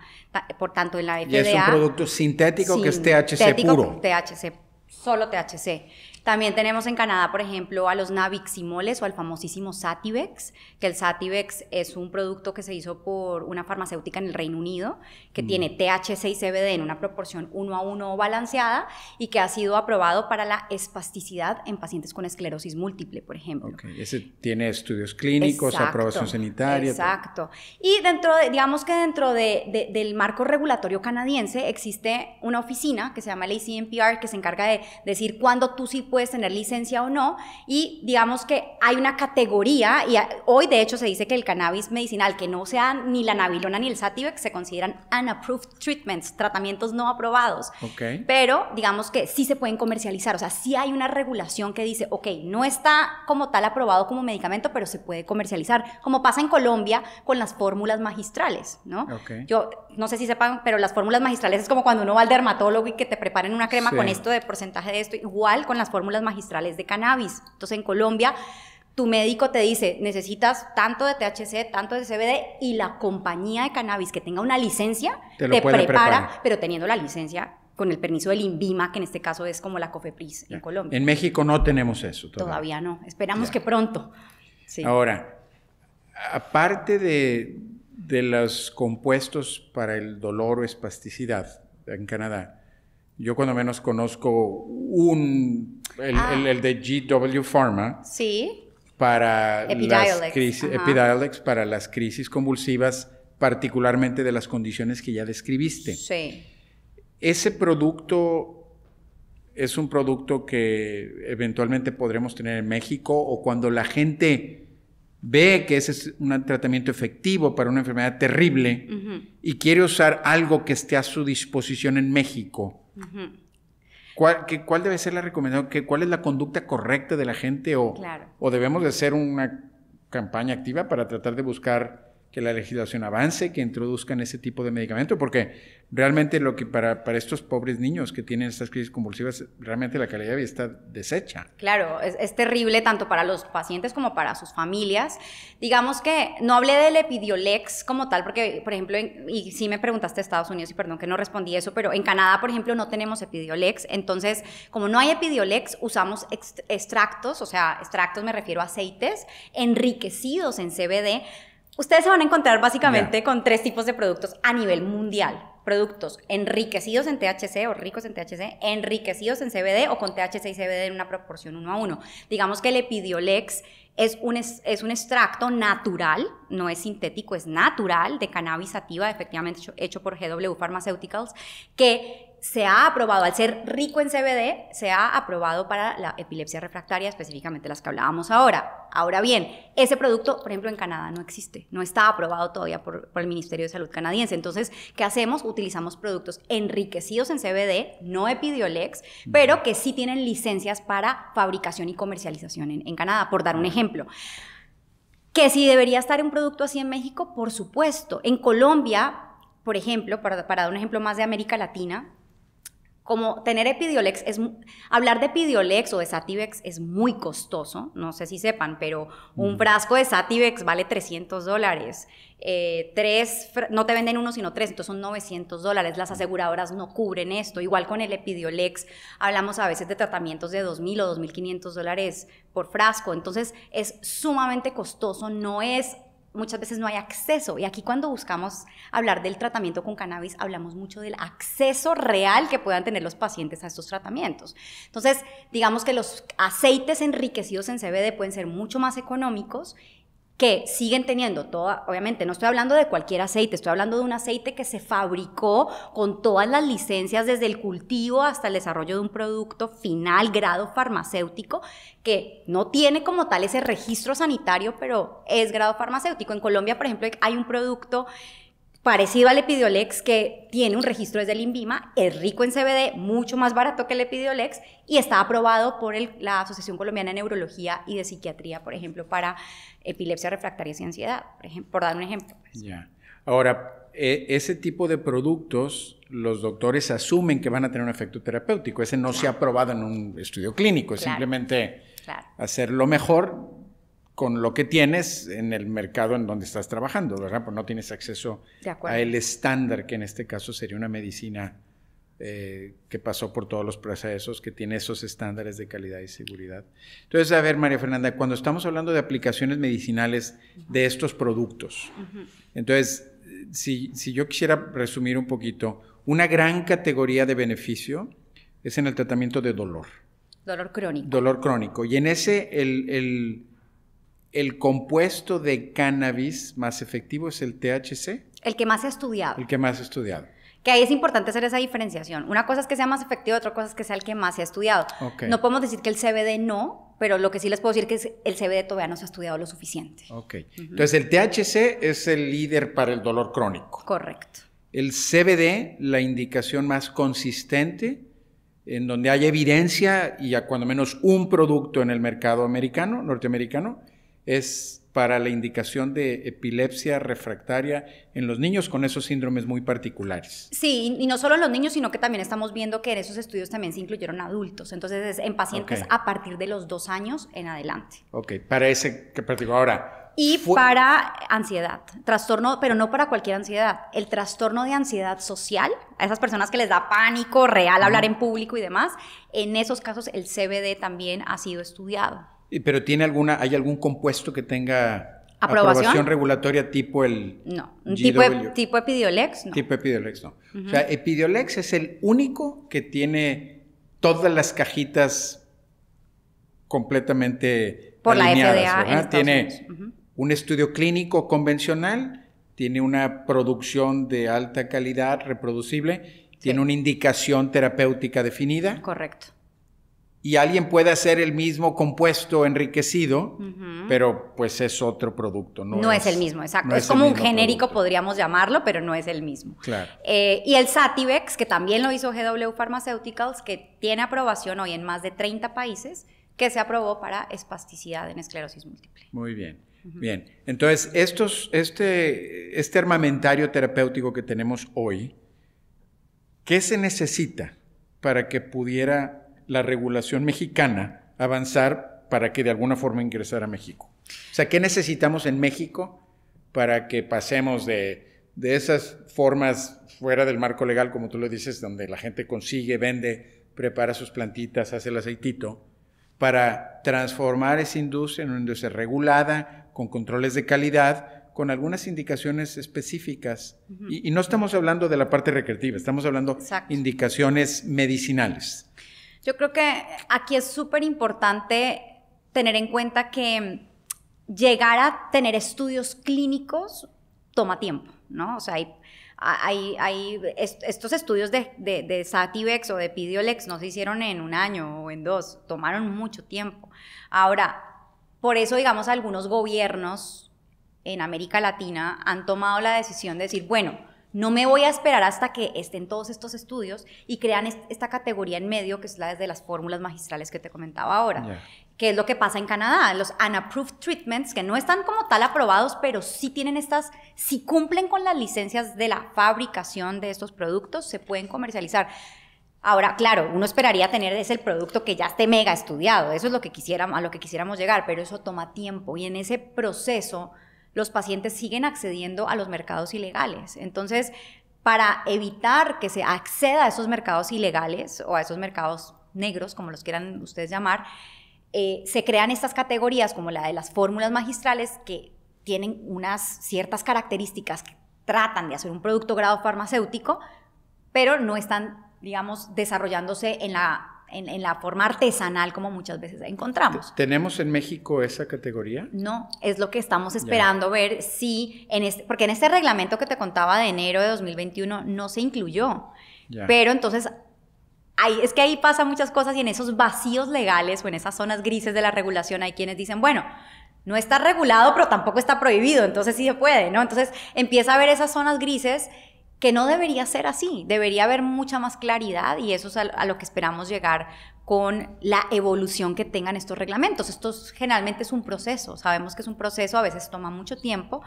Por tanto, en la FDA... Y es un producto sintético que es THC puro. THC, solo THC. También tenemos en Canadá, por ejemplo, a los Nabiximoles o al famosísimo Sativex, que el Sativex es un producto que se hizo por una farmacéutica en el Reino Unido, que tiene THC y CBD en una proporción 1:1 balanceada y que ha sido aprobado para la espasticidad en pacientes con esclerosis múltiple, por ejemplo. Okay. Ese tiene estudios clínicos, exacto, aprobación sanitaria. Exacto. Y digamos que dentro del marco regulatorio canadiense existe una oficina que se llama el ACMPR, que se encarga de decir cuándo tú sí puedes tener licencia o no, y digamos que hay una categoría, y hoy de hecho se dice que el cannabis medicinal que no sea ni la nabilona ni el Sativex se consideran unapproved treatments, tratamientos no aprobados, okay. Pero digamos que sí se pueden comercializar, o sea, sí hay una regulación que dice, ok, no está como tal aprobado como medicamento, pero se puede comercializar, como pasa en Colombia con las fórmulas magistrales, ¿no? Okay. Yo no sé si sepan, pero las fórmulas magistrales es como cuando uno va al dermatólogo y que te preparen una crema con esto de porcentaje de esto, igual con las fórmulas magistrales de cannabis. Entonces en Colombia tu médico te dice, necesitas tanto de THC, tanto de CBD, y la compañía de cannabis que tenga una licencia te prepara, preparar, pero teniendo la licencia con el permiso del INVIMA, que en este caso es como la COFEPRIS en Colombia. En México no tenemos eso todavía. Todavía no, esperamos que pronto. Sí. Ahora, aparte de los compuestos para el dolor o espasticidad en Canadá, yo cuando menos conozco el de GW Pharma. Sí. Para Epidiolex. Epidiolex, para las crisis convulsivas, particularmente de las condiciones que ya describiste. Sí. Ese producto es un producto que eventualmente podremos tener en México, o cuando la gente ve que ese es un tratamiento efectivo para una enfermedad terrible y quiere usar algo que esté a su disposición en México. ¿Cuál debe ser la recomendación? ¿Cuál es la conducta correcta de la gente? ¿O debemos de hacer una campaña activa para tratar de buscar que la legislación avance, que introduzcan ese tipo de medicamento? Porque realmente lo que para estos pobres niños que tienen estas crisis convulsivas, realmente la calidad de vida está deshecha. Claro, es terrible tanto para los pacientes como para sus familias. Digamos que no hablé del Epidiolex como tal, porque, por ejemplo, y sí me preguntaste de Estados Unidos, y perdón que no respondí eso, pero en Canadá, por ejemplo, no tenemos Epidiolex. Entonces, como no hay Epidiolex, usamos extractos, o sea, extractos me refiero a aceites enriquecidos en CBD. Ustedes se van a encontrar básicamente con 3 tipos de productos a nivel mundial. Productos enriquecidos en THC o ricos en THC, enriquecidos en CBD o con THC y CBD en una proporción 1:1. Digamos que el Epidiolex es un extracto natural, no es sintético, es natural, de cannabis sativa, efectivamente hecho por GW Pharmaceuticals, que se ha aprobado, al ser rico en CBD, se ha aprobado para la epilepsia refractaria, específicamente las que hablábamos ahora. Ahora bien, ese producto, por ejemplo, en Canadá no existe, no está aprobado todavía por el Ministerio de Salud canadiense. Entonces, ¿qué hacemos? Utilizamos productos enriquecidos en CBD, no Epidiolex, pero que sí tienen licencias para fabricación y comercialización en Canadá, por dar un ejemplo. ¿Que si debería estar un producto así en México? Por supuesto. En Colombia, por ejemplo, para dar un ejemplo más de América Latina, como tener Epidiolex, hablar de Epidiolex o de Sativex es muy costoso, no sé si sepan, pero un frasco de Sativex vale $300. No te venden uno sino 3, entonces son $900. Las aseguradoras no cubren esto. Igual con el Epidiolex, hablamos a veces de tratamientos de $2,000 o $2,500 por frasco, entonces es sumamente costoso, muchas veces no hay acceso, y aquí cuando buscamos hablar del tratamiento con cannabis, hablamos mucho del acceso real que puedan tener los pacientes a estos tratamientos. Entonces, digamos que los aceites enriquecidos en CBD pueden ser mucho más económicos, que siguen teniendo obviamente no estoy hablando de cualquier aceite, estoy hablando de un aceite que se fabricó con todas las licencias desde el cultivo hasta el desarrollo de un producto final, grado farmacéutico, que no tiene como tal ese registro sanitario, pero es grado farmacéutico. En Colombia, por ejemplo, hay un producto parecido al Epidiolex que tiene un registro desde el INVIMA, es rico en CBD, mucho más barato que el Epidiolex, y está aprobado por la Asociación Colombiana de Neurología y de Psiquiatría, por ejemplo, para epilepsia refractaria y ansiedad, por dar un ejemplo. Ya. Ahora, ese tipo de productos, los doctores asumen que van a tener un efecto terapéutico. Ese no se ha probado en un estudio clínico, es simplemente hacer lo mejor con lo que tienes en el mercado en donde estás trabajando, ¿verdad? Pues no tienes acceso a el estándar, que en este caso sería una medicina que pasó por todos los procesos, que tiene esos estándares de calidad y seguridad. Entonces, a ver, María Fernanda, cuando estamos hablando de aplicaciones medicinales de estos productos, entonces, si yo quisiera resumir un poquito, una gran categoría de beneficio es en el tratamiento de dolor. Dolor crónico. Dolor crónico. Y en ese, el compuesto de cannabis más efectivo es el THC. El que más se ha estudiado. El que más se ha estudiado. Que ahí es importante hacer esa diferenciación. Una cosa es que sea más efectivo, otra cosa es que sea el que más se ha estudiado. Okay. No podemos decir que el CBD no, pero lo que sí les puedo decir es que el CBD todavía no se ha estudiado lo suficiente. Ok. Entonces, el THC es el líder para el dolor crónico. Correcto. El CBD, la indicación más consistente, en donde hay evidencia y a cuando menos un producto en el mercado norteamericano, es para la indicación de epilepsia refractaria en los niños con esos síndromes muy particulares. Sí, y no solo en los niños, sino que también estamos viendo que en esos estudios también se incluyeron adultos. Entonces, es en pacientes a partir de los 2 años en adelante. Ok, para ese que particular. Ahora... Y para ansiedad, trastorno, pero no para cualquier ansiedad. El trastorno de ansiedad social, a esas personas que les da pánico real hablar en público y demás, en esos casos el CBD también ha sido estudiado. ¿Pero hay algún compuesto que tenga aprobación regulatoria tipo el No, GW? tipo Epidiolex, no. Tipo Epidiolex, no. O sea, Epidiolex es el único que tiene todas las cajitas completamente por alineadas, la FDA ¿verdad? en Estados Tiene Unidos. un estudio clínico convencional, tiene una producción de alta calidad reproducible, tiene una indicación terapéutica definida. Correcto. Y alguien puede hacer el mismo compuesto enriquecido, pero pues es otro producto. No es el mismo, exacto. No es como un genérico, producto. Podríamos llamarlo, pero no es el mismo. Claro. Y el Sativex, que también lo hizo GW Pharmaceuticals, que tiene aprobación hoy en más de 30 países, que se aprobó para espasticidad en esclerosis múltiple. Muy bien. Bien. Entonces, este armamentario terapéutico que tenemos hoy, ¿qué se necesita para que pudiera la regulación mexicana avanzar para que de alguna forma ingresara a México? O sea, ¿qué necesitamos en México para que pasemos de esas formas fuera del marco legal, como tú lo dices, donde la gente consigue, vende, prepara sus plantitas, hace el aceitito, para transformar esa industria en una industria regulada, con controles de calidad, con algunas indicaciones específicas? Y no estamos hablando de la parte recreativa, estamos hablando de indicaciones medicinales. Yo creo que aquí es súper importante tener en cuenta que llegar a tener estudios clínicos toma tiempo, ¿no? O sea, estos estudios de Sativex o de Epidiolex no se hicieron en 1 año o en 2, tomaron mucho tiempo. Ahora, por eso, digamos, algunos gobiernos en América Latina han tomado la decisión de decir, bueno, no me voy a esperar hasta que estén todos estos estudios y crean esta categoría en medio, que es la de las fórmulas magistrales que te comentaba ahora, que es lo que pasa en Canadá, los unapproved treatments, que no están como tal aprobados, pero sí tienen sí cumplen con las licencias de la fabricación de estos productos, se pueden comercializar. Ahora, claro, uno esperaría tener el producto que ya esté mega estudiado, eso es a lo que quisiéramos llegar, pero eso toma tiempo y en ese proceso los pacientes siguen accediendo a los mercados ilegales. Entonces, para evitar que se acceda a esos mercados ilegales o a esos mercados negros, como los quieran ustedes llamar, se crean estas categorías como la de las fórmulas magistrales que tienen unas ciertas características que tratan de hacer un producto grado farmacéutico, pero no están, digamos, desarrollándose en la forma artesanal como muchas veces encontramos. ¿Tenemos en México esa categoría? No, es lo que estamos esperando ver si, porque en este reglamento que te contaba de enero de 2021 no se incluyó, pero entonces es que ahí pasa muchas cosas y en esos vacíos legales o en esas zonas grises de la regulación hay quienes dicen, bueno, no está regulado pero tampoco está prohibido, entonces sí se puede, ¿no? Entonces empieza a haber esas zonas grises que no debería ser así, debería haber mucha más claridad y eso es a lo que esperamos llegar con la evolución que tengan estos reglamentos. Esto generalmente es un proceso, sabemos que es un proceso, a veces toma mucho tiempo,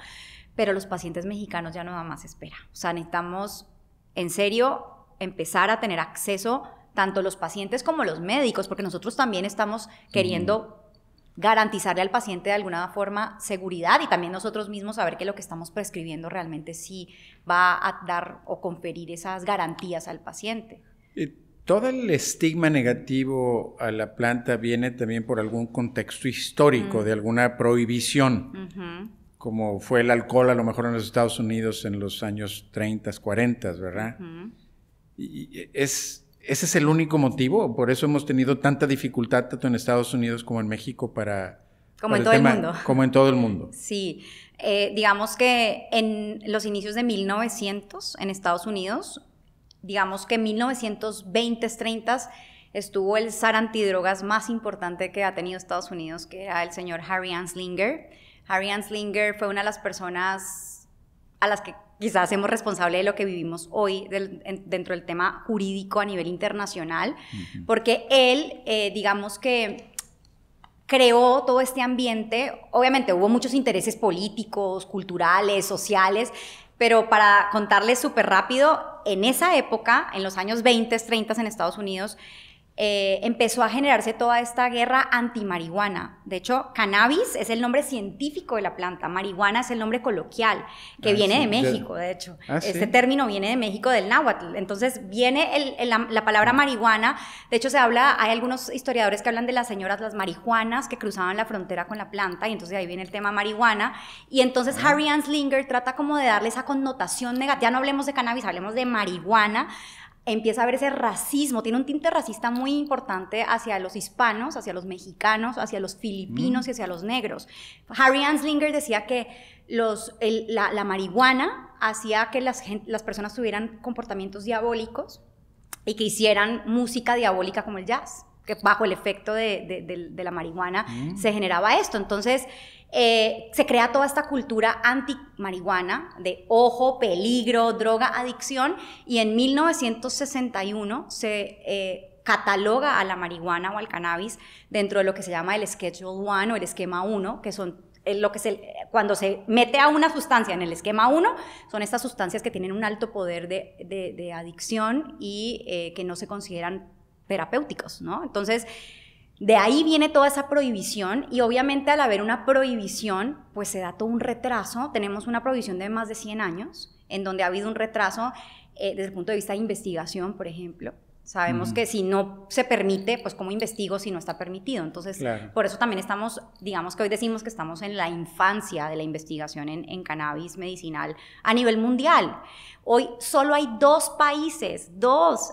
pero los pacientes mexicanos ya no dan más espera. O sea, necesitamos en serio empezar a tener acceso tanto los pacientes como los médicos, porque nosotros también estamos queriendo garantizarle al paciente de alguna forma seguridad y también nosotros mismos saber que lo que estamos prescribiendo realmente sí va a dar o conferir esas garantías al paciente. Todo el estigma negativo a la planta viene también por algún contexto histórico, de alguna prohibición, como fue el alcohol a lo mejor en los Estados Unidos en los años 30, 40, ¿verdad? Y ese es el único motivo, por eso hemos tenido tanta dificultad tanto en Estados Unidos como en México como en todo el mundo. Como en todo el mundo. Sí, digamos que en los inicios de 1900 en Estados Unidos, digamos que en 1920s, 30s, estuvo el zar antidrogas más importante que ha tenido Estados Unidos, que era el señor Harry Anslinger. Harry Anslinger fue una de las personas a las que quizás hacemos responsable de lo que vivimos hoy dentro del tema jurídico a nivel internacional, porque él, digamos que creó todo este ambiente. Obviamente hubo muchos intereses políticos, culturales, sociales, pero para contarles súper rápido, en esa época, en los años 20, 30 en Estados Unidos, empezó a generarse toda esta guerra anti-marihuana. De hecho, cannabis es el nombre científico de la planta, marihuana es el nombre coloquial, que viene de México, de hecho. Este término viene de México, del náhuatl. Entonces, viene la palabra marihuana. De hecho, hay algunos historiadores que hablan de las señoras, las marihuanas, que cruzaban la frontera con la planta, y entonces de ahí viene el tema marihuana. Y entonces Harry Anslinger trata como de darle esa connotación negativa. Ya no hablemos de cannabis, hablemos de marihuana. Empieza a ver ese racismo, tiene un tinte racista muy importante hacia los hispanos, hacia los mexicanos, hacia los filipinos y hacia los negros. Harry Anslinger decía que la marihuana hacía que las personas tuvieran comportamientos diabólicos y que hicieran música diabólica como el jazz, que bajo el efecto de la marihuana se generaba esto. Entonces, se crea toda esta cultura anti-marihuana de ojo, peligro, droga, adicción, y en 1961 se cataloga a la marihuana o al cannabis dentro de lo que se llama el Schedule 1 o el esquema 1, que son cuando se mete a una sustancia en el esquema 1, son estas sustancias que tienen un alto poder de adicción y que no se consideran terapéuticos, ¿no? Entonces, de ahí viene toda esa prohibición, y obviamente al haber una prohibición, pues se da todo un retraso. Tenemos una prohibición de más de 100 años, en donde ha habido un retraso desde el punto de vista de investigación, por ejemplo. Sabemos que si no se permite, pues ¿cómo investigo si no está permitido? Entonces, por eso también estamos, digamos que hoy decimos que estamos en la infancia de la investigación en cannabis medicinal a nivel mundial. Hoy solo hay 2 países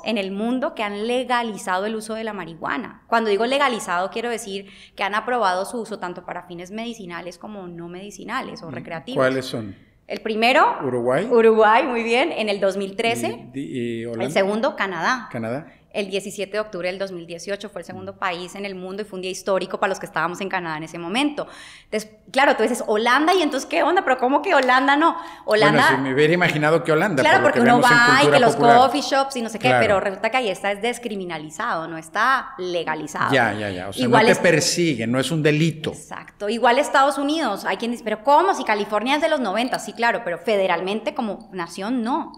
en el mundo que han legalizado el uso de la marihuana. Cuando digo legalizado, quiero decir que han aprobado su uso tanto para fines medicinales como no medicinales o recreativos. ¿Cuáles son? El primero, Uruguay, muy bien, en el 2013. ¿Y Holanda? El segundo, Canadá. ¿Canadá? El 17 de octubre del 2018 fue el segundo país en el mundo y fue un día histórico para los que estábamos en Canadá en ese momento. Entonces, claro, tú dices Holanda, y entonces, ¿qué onda? ¿Pero cómo que Holanda no? Holanda... Bueno, si me hubiera imaginado que Holanda. Claro, porque uno va y que los coffee shops y no sé qué, claro. Pero resulta que ahí está descriminalizado, no está legalizado. Ya. O sea, igual no te persiguen, no es un delito. Exacto. Igual Estados Unidos, hay quien dice, ¿pero cómo? Si California es de los 90, sí, claro, pero federalmente como nación no,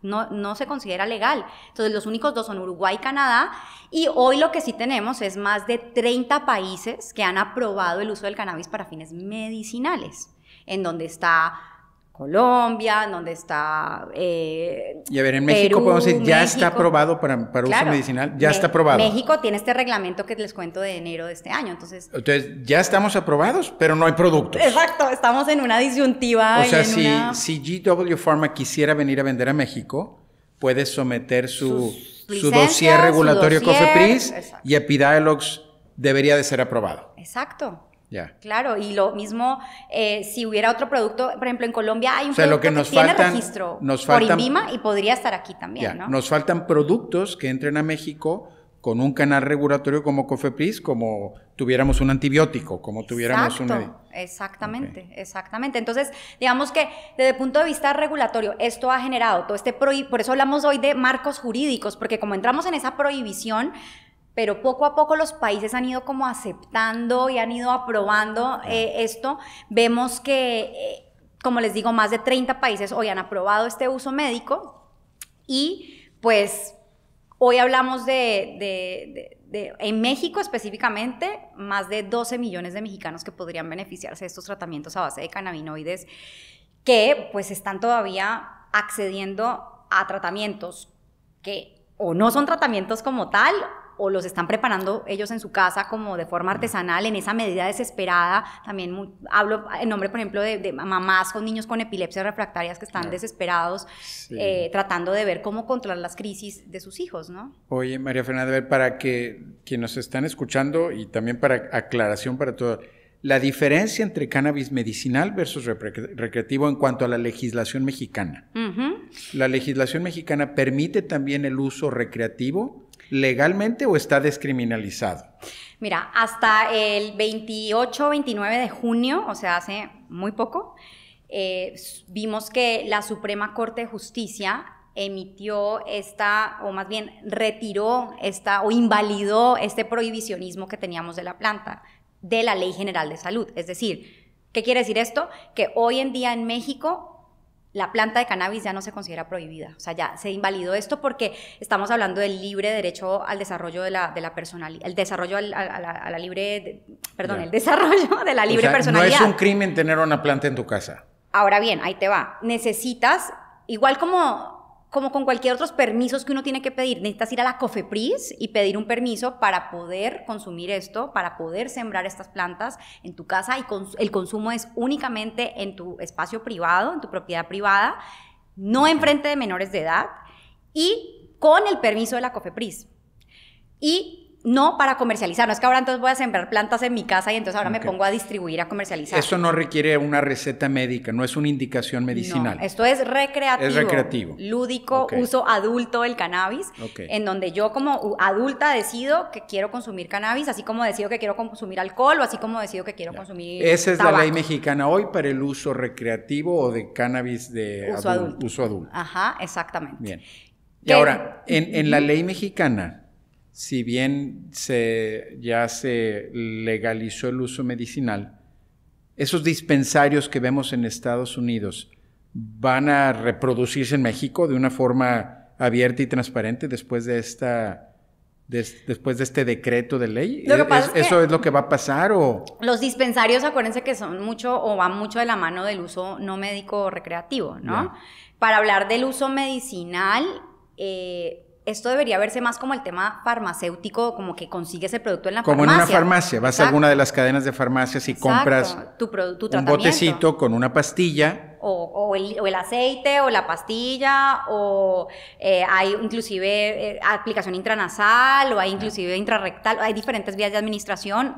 no se considera legal. Entonces los únicos 2 son Uruguay y Canadá, y hoy lo que sí tenemos es más de 30 países que han aprobado el uso del cannabis para fines medicinales, en donde está Colombia, en donde está y a ver, en México Perú, podemos decir, ya está aprobado para uso medicinal, ya está aprobado. México tiene este reglamento que les cuento de enero de este año, entonces ya estamos aprobados, pero no hay productos. Exacto, estamos en una disyuntiva. O sea, si GW Pharma quisiera venir a vender a México, puede someter su dossier regulatorio COFEPRIS, y Epidiolex debería de ser aprobado. Exacto. Ya. Claro, y lo mismo si hubiera otro producto, por ejemplo en Colombia hay un producto que tiene registro por INVIMA y podría estar aquí también, ¿no? Nos faltan productos que entren a México con un canal regulatorio como COFEPRIS, como tuviéramos un antibiótico, como tuviéramos Exactamente. Entonces, digamos que desde el punto de vista regulatorio, esto ha generado todo por eso hablamos hoy de marcos jurídicos, porque como entramos en esa prohibición, pero poco a poco los países han ido como aceptando y han ido aprobando esto. Vemos que, como les digo, más de 30 países hoy han aprobado este uso médico, y pues hoy hablamos en México específicamente, más de 12 millones de mexicanos que podrían beneficiarse de estos tratamientos a base de cannabinoides, que pues están todavía accediendo a tratamientos que o no son tratamientos como tal, o los están preparando ellos en su casa como de forma artesanal, en esa medida desesperada. También hablo en nombre, por ejemplo, de mamás con niños con epilepsias refractarias que están desesperados, tratando de ver cómo controlar las crisis de sus hijos, ¿no? Oye, María Fernanda, a ver, para que quienes nos están escuchando y también para aclaración para todo, la diferencia entre cannabis medicinal versus recreativo en cuanto a la legislación mexicana. ¿La legislación mexicana permite también el uso recreativo legalmente o está descriminalizado? Mira, hasta el 28 o 29 de junio, o sea, hace muy poco, vimos que la Suprema Corte de Justicia emitió o más bien retiró o invalidó este prohibicionismo que teníamos de la planta, de la Ley General de Salud. Es decir, ¿qué quiere decir esto? Que hoy en día en México la planta de cannabis ya no se considera prohibida. O sea, ya se invalidó esto porque estamos hablando del libre derecho al desarrollo de la personalidad, el desarrollo el desarrollo de la libre personalidad. No es un crimen tener una planta en tu casa. Ahora bien, ahí te va. Necesitas, igual como con cualquier otros permisos que uno tiene que pedir, necesitas ir a la COFEPRIS y pedir un permiso para poder consumir esto, para poder sembrar estas plantas en tu casa, y el consumo es únicamente en tu espacio privado, en tu propiedad privada, no enfrente de menores de edad y con el permiso de la COFEPRIS. Y no para comercializar, no es que ahora entonces voy a sembrar plantas en mi casa y entonces ahora me pongo a distribuir, a comercializar. Eso no requiere una receta médica, no es una indicación medicinal. No, esto es recreativo. Es recreativo. Lúdico, uso adulto del cannabis, en donde yo como adulta decido que quiero consumir cannabis, así como decido que quiero consumir alcohol o así como decido que quiero consumir Esa es tabaco. La ley mexicana hoy para el uso recreativo o de cannabis de uso adulto. Uso adulto. Ajá, exactamente. Bien. Y ahora, en la ley mexicana, si bien ya se legalizó el uso medicinal, esos dispensarios que vemos en Estados Unidos van a reproducirse en México de una forma abierta y transparente después de este decreto de ley. Lo que pasa es ¿Eso es lo que va a pasar o...? Los dispensarios, acuérdense que son mucho o van mucho de la mano del uso no médico o recreativo, ¿no? Yeah. Para hablar del uso medicinal, esto debería verse más como el tema farmacéutico, como que consigues el producto en la farmacia. Como en una farmacia, vas a alguna de las cadenas de farmacias y compras tu un botecito con una pastilla. O el aceite, o la pastilla, o hay inclusive aplicación intranasal, o hay inclusive intrarrectal, hay diferentes vías de administración.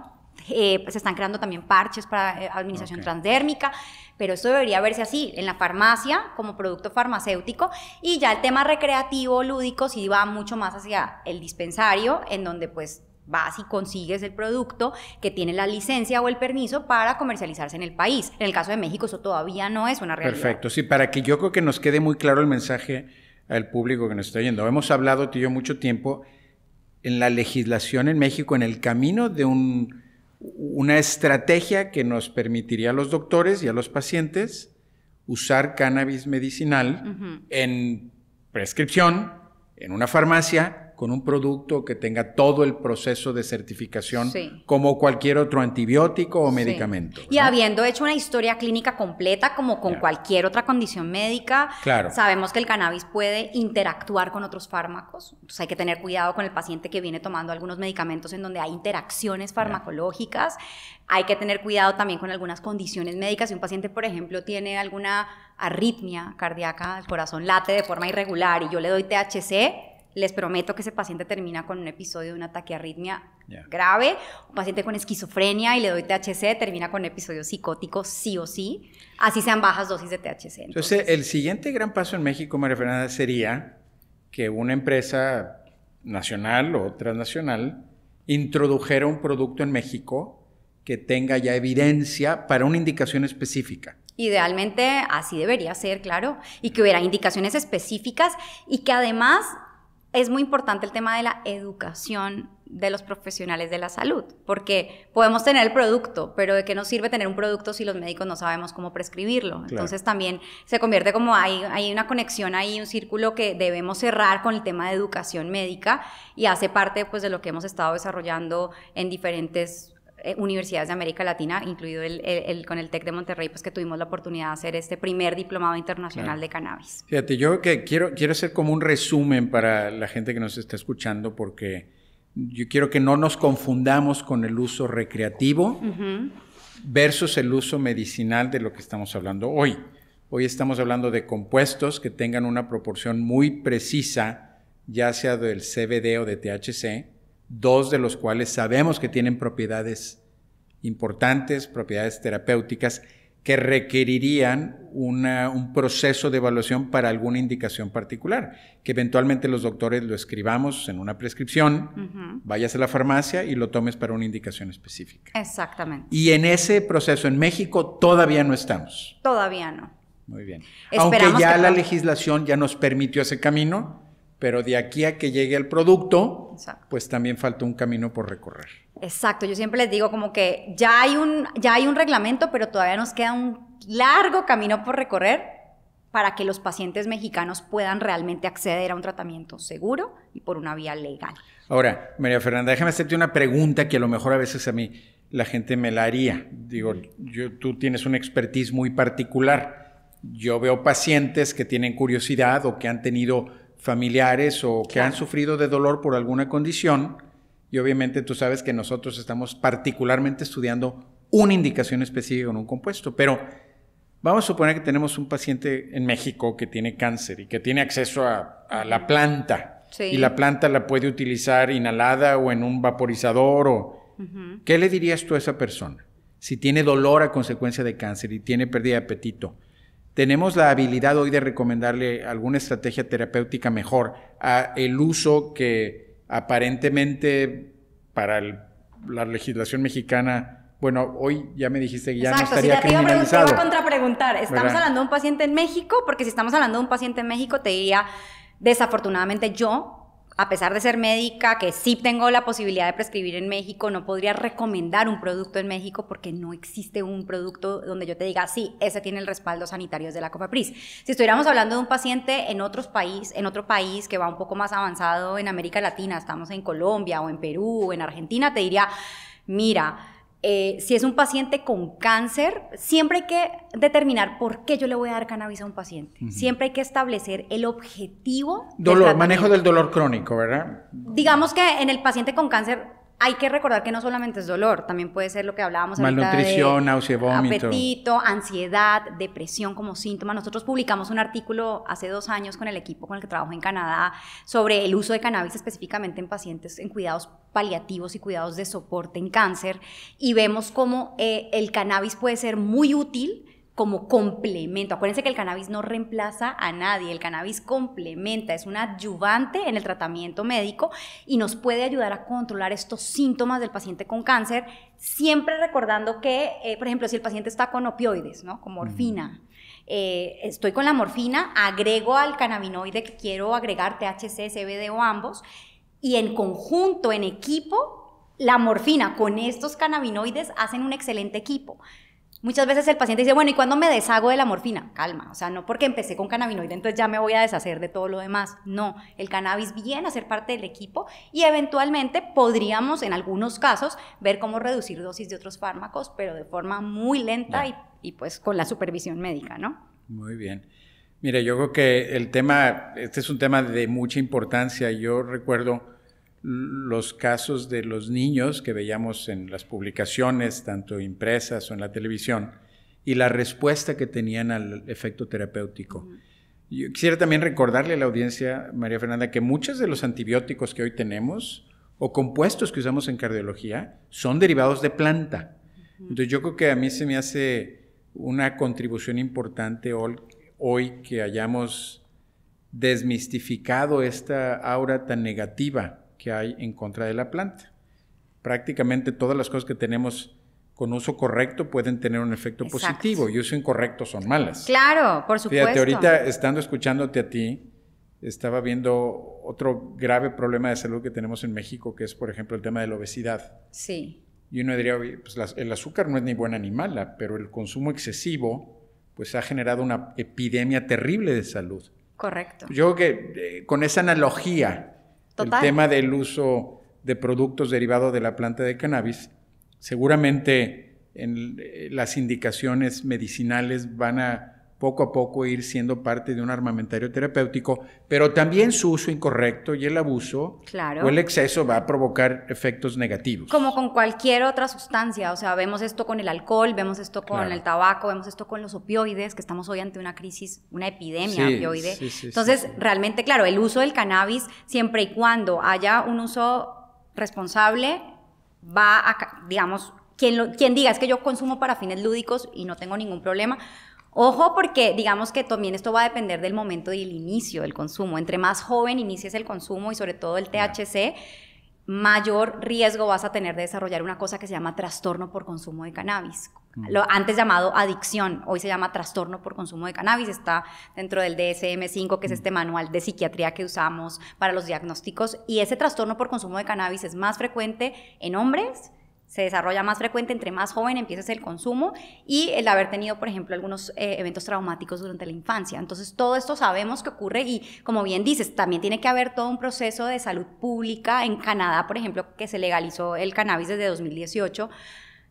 Se están creando también parches para administración transdérmica, pero esto debería verse así, en la farmacia, como producto farmacéutico, y ya el tema recreativo, lúdico, sí va mucho más hacia el dispensario, en donde pues vas y consigues el producto que tiene la licencia o el permiso para comercializarse en el país. En el caso de México eso todavía no es una realidad. Perfecto, sí, para que yo creo que nos quede muy claro el mensaje al público que nos está oyendo. Hemos hablado tú y yo mucho tiempo en la legislación en México, en el camino de una estrategia que nos permitiría a los doctores y a los pacientes usar cannabis medicinal en prescripción, en una farmacia, con un producto que tenga todo el proceso de certificación como cualquier otro antibiótico o medicamento. Y habiendo hecho una historia clínica completa como con cualquier otra condición médica, sabemos que el cannabis puede interactuar con otros fármacos, entonces hay que tener cuidado con el paciente que viene tomando algunos medicamentos en donde hay interacciones farmacológicas, hay que tener cuidado también con algunas condiciones médicas. Si un paciente, por ejemplo, tiene alguna arritmia cardíaca, el corazón late de forma irregular y yo le doy THC, les prometo que ese paciente termina con un episodio de una taquiarritmia grave. Un paciente con esquizofrenia y le doy THC termina con un episodio psicótico sí o sí, así sean bajas dosis de THC. Entonces, el siguiente gran paso en México, María Fernanda, sería que una empresa nacional o transnacional introdujera un producto en México que tenga ya evidencia para una indicación específica. Idealmente así debería ser, claro, y que hubiera indicaciones específicas y que además... Es muy importante el tema de la educación de los profesionales de la salud, porque podemos tener el producto, pero ¿de qué nos sirve tener un producto si los médicos no sabemos cómo prescribirlo? Claro. Entonces también se convierte como hay una conexión ahí, un círculo que debemos cerrar con el tema de educación médica y hace parte pues de lo que hemos estado desarrollando en diferentes universidades de América Latina, incluido con el TEC de Monterrey, pues que tuvimos la oportunidad de hacer este primer diplomado internacional de cannabis. Fíjate, yo que quiero hacer como un resumen para la gente que nos está escuchando, porque yo quiero que no nos confundamos con el uso recreativo versus el uso medicinal de lo que estamos hablando hoy. Hoy estamos hablando de compuestos que tengan una proporción muy precisa, ya sea del CBD o de THC, dos de los cuales sabemos que tienen propiedades importantes, propiedades terapéuticas, que requerirían un proceso de evaluación para alguna indicación particular, que eventualmente los doctores lo escribamos en una prescripción, vayas a la farmacia y lo tomes para una indicación específica. Exactamente. Y en ese proceso en México todavía no estamos. Todavía no. Muy bien. Esperamos aunque ya que la legislación ya nos permitió ese camino, pero de aquí a que llegue el producto, pues también falta un camino por recorrer. Exacto, yo siempre les digo como que ya hay un reglamento, pero todavía nos queda un largo camino por recorrer para que los pacientes mexicanos puedan realmente acceder a un tratamiento seguro y por una vía legal. Ahora, María Fernanda, déjame hacerte una pregunta que a lo mejor a veces a mí la gente me la haría. Digo, tú tienes una expertise muy particular. Yo veo pacientes que tienen curiosidad o que han tenido familiares o que han sufrido de dolor por alguna condición, y obviamente tú sabes que nosotros estamos particularmente estudiando una indicación específica con un compuesto, pero vamos a suponer que tenemos un paciente en México que tiene cáncer y que tiene acceso a la planta, y la planta la puede utilizar inhalada o en un vaporizador. ¿Qué le dirías tú a esa persona? Si tiene dolor a consecuencia de cáncer y tiene pérdida de apetito, tenemos la habilidad hoy de recomendarle alguna estrategia terapéutica mejor a el uso que aparentemente para la legislación mexicana, bueno, hoy ya me dijiste que ya no estaría criminalizado. Te iba a contrapreguntar, ¿estamos hablando de un paciente en México? Porque si estamos hablando de un paciente en México, te diría, desafortunadamente yo, a pesar de ser médica, que sí tengo la posibilidad de prescribir en México, no podría recomendar un producto en México porque no existe un producto donde yo te diga, sí, ese tiene el respaldo sanitario de la COFEPRIS. Si estuviéramos hablando de un paciente en otro país que va un poco más avanzado en América Latina, estamos en Colombia o en Perú o en Argentina, te diría, mira, si es un paciente con cáncer, siempre hay que determinar por qué yo le voy a dar cannabis a un paciente. Siempre hay que establecer el objetivo. Dolor, manejo del dolor crónico, ¿verdad? Digamos que en el paciente con cáncer hay que recordar que no solamente es dolor, también puede ser lo que hablábamos ahorita de malnutrición, náusea, vómito, apetito, ansiedad, depresión como síntoma. Nosotros publicamos un artículo hace 2 años con el equipo con el que trabajo en Canadá sobre el uso de cannabis específicamente en pacientes en cuidados paliativos y cuidados de soporte en cáncer, y vemos cómo el cannabis puede ser muy útil como complemento. Acuérdense que el cannabis no reemplaza a nadie, el cannabis complementa, es un adyuvante en el tratamiento médico y nos puede ayudar a controlar estos síntomas del paciente con cáncer, siempre recordando que, por ejemplo, si el paciente está con opioides, ¿no? Con morfina, estoy con la morfina, agrego al cannabinoide que quiero agregar, THC, CBD o ambos, y en conjunto, en equipo, la morfina con estos cannabinoides hacen un excelente equipo. Muchas veces el paciente dice, bueno, ¿y cuándo me deshago de la morfina? Calma, o sea, no porque empecé con cannabinoide, entonces ya me voy a deshacer de todo lo demás. No, el cannabis viene a ser parte del equipo y eventualmente podríamos, en algunos casos, ver cómo reducir dosis de otros fármacos, pero de forma muy lenta y pues con la supervisión médica, ¿no? Muy bien. Mira, yo creo que este es un tema de mucha importancia. Yo recuerdo los casos de los niños que veíamos en las publicaciones, tanto impresas o en la televisión, y la respuesta que tenían al efecto terapéutico. Yo quisiera también recordarle a la audiencia, María Fernanda, que muchos de los antibióticos que hoy tenemos o compuestos que usamos en cardiología son derivados de planta. Entonces yo creo que a mí se me hace una contribución importante hoy que hayamos desmistificado esta aura tan negativa que hay en contra de la planta. Prácticamente todas las cosas que tenemos con uso correcto pueden tener un efecto positivo y uso incorrecto son malas. Claro, por supuesto. Fíjate, ahorita estando escuchándote a ti, estaba viendo otro grave problema de salud que tenemos en México, que es, por ejemplo, el tema de la obesidad. Sí. Y uno diría, pues el azúcar no es ni buena ni mala, pero el consumo excesivo pues ha generado una epidemia terrible de salud. Correcto. Yo creo que con esa analogía, total, el tema del uso de productos derivados de la planta de cannabis, seguramente las indicaciones medicinales van a poco a poco ir siendo parte de un armamentario terapéutico, pero también su uso incorrecto y el abuso o el exceso va a provocar efectos negativos. Como con cualquier otra sustancia, o sea, vemos esto con el alcohol, vemos esto con el tabaco, vemos esto con los opioides, que estamos hoy ante una crisis, una epidemia opioide. Entonces, realmente, claro, el uso del cannabis, siempre y cuando haya un uso responsable, va a, digamos, quien diga es que yo consumo para fines lúdicos y no tengo ningún problema. Ojo, porque digamos que también esto va a depender del momento y el inicio del consumo. Entre más joven inicies el consumo y sobre todo el THC, mayor riesgo vas a tener de desarrollar una cosa que se llama trastorno por consumo de cannabis. Antes llamado adicción, hoy se llama trastorno por consumo de cannabis, está dentro del DSM-5, que es este manual de psiquiatría que usamos para los diagnósticos, y ese trastorno por consumo de cannabis es más frecuente en hombres, se desarrolla más frecuente entre más joven empieces el consumo y el haber tenido, por ejemplo, algunos eventos traumáticos durante la infancia. Entonces, todo esto sabemos que ocurre y, como bien dices, también tiene que haber todo un proceso de salud pública. En Canadá, por ejemplo, que se legalizó el cannabis desde 2018,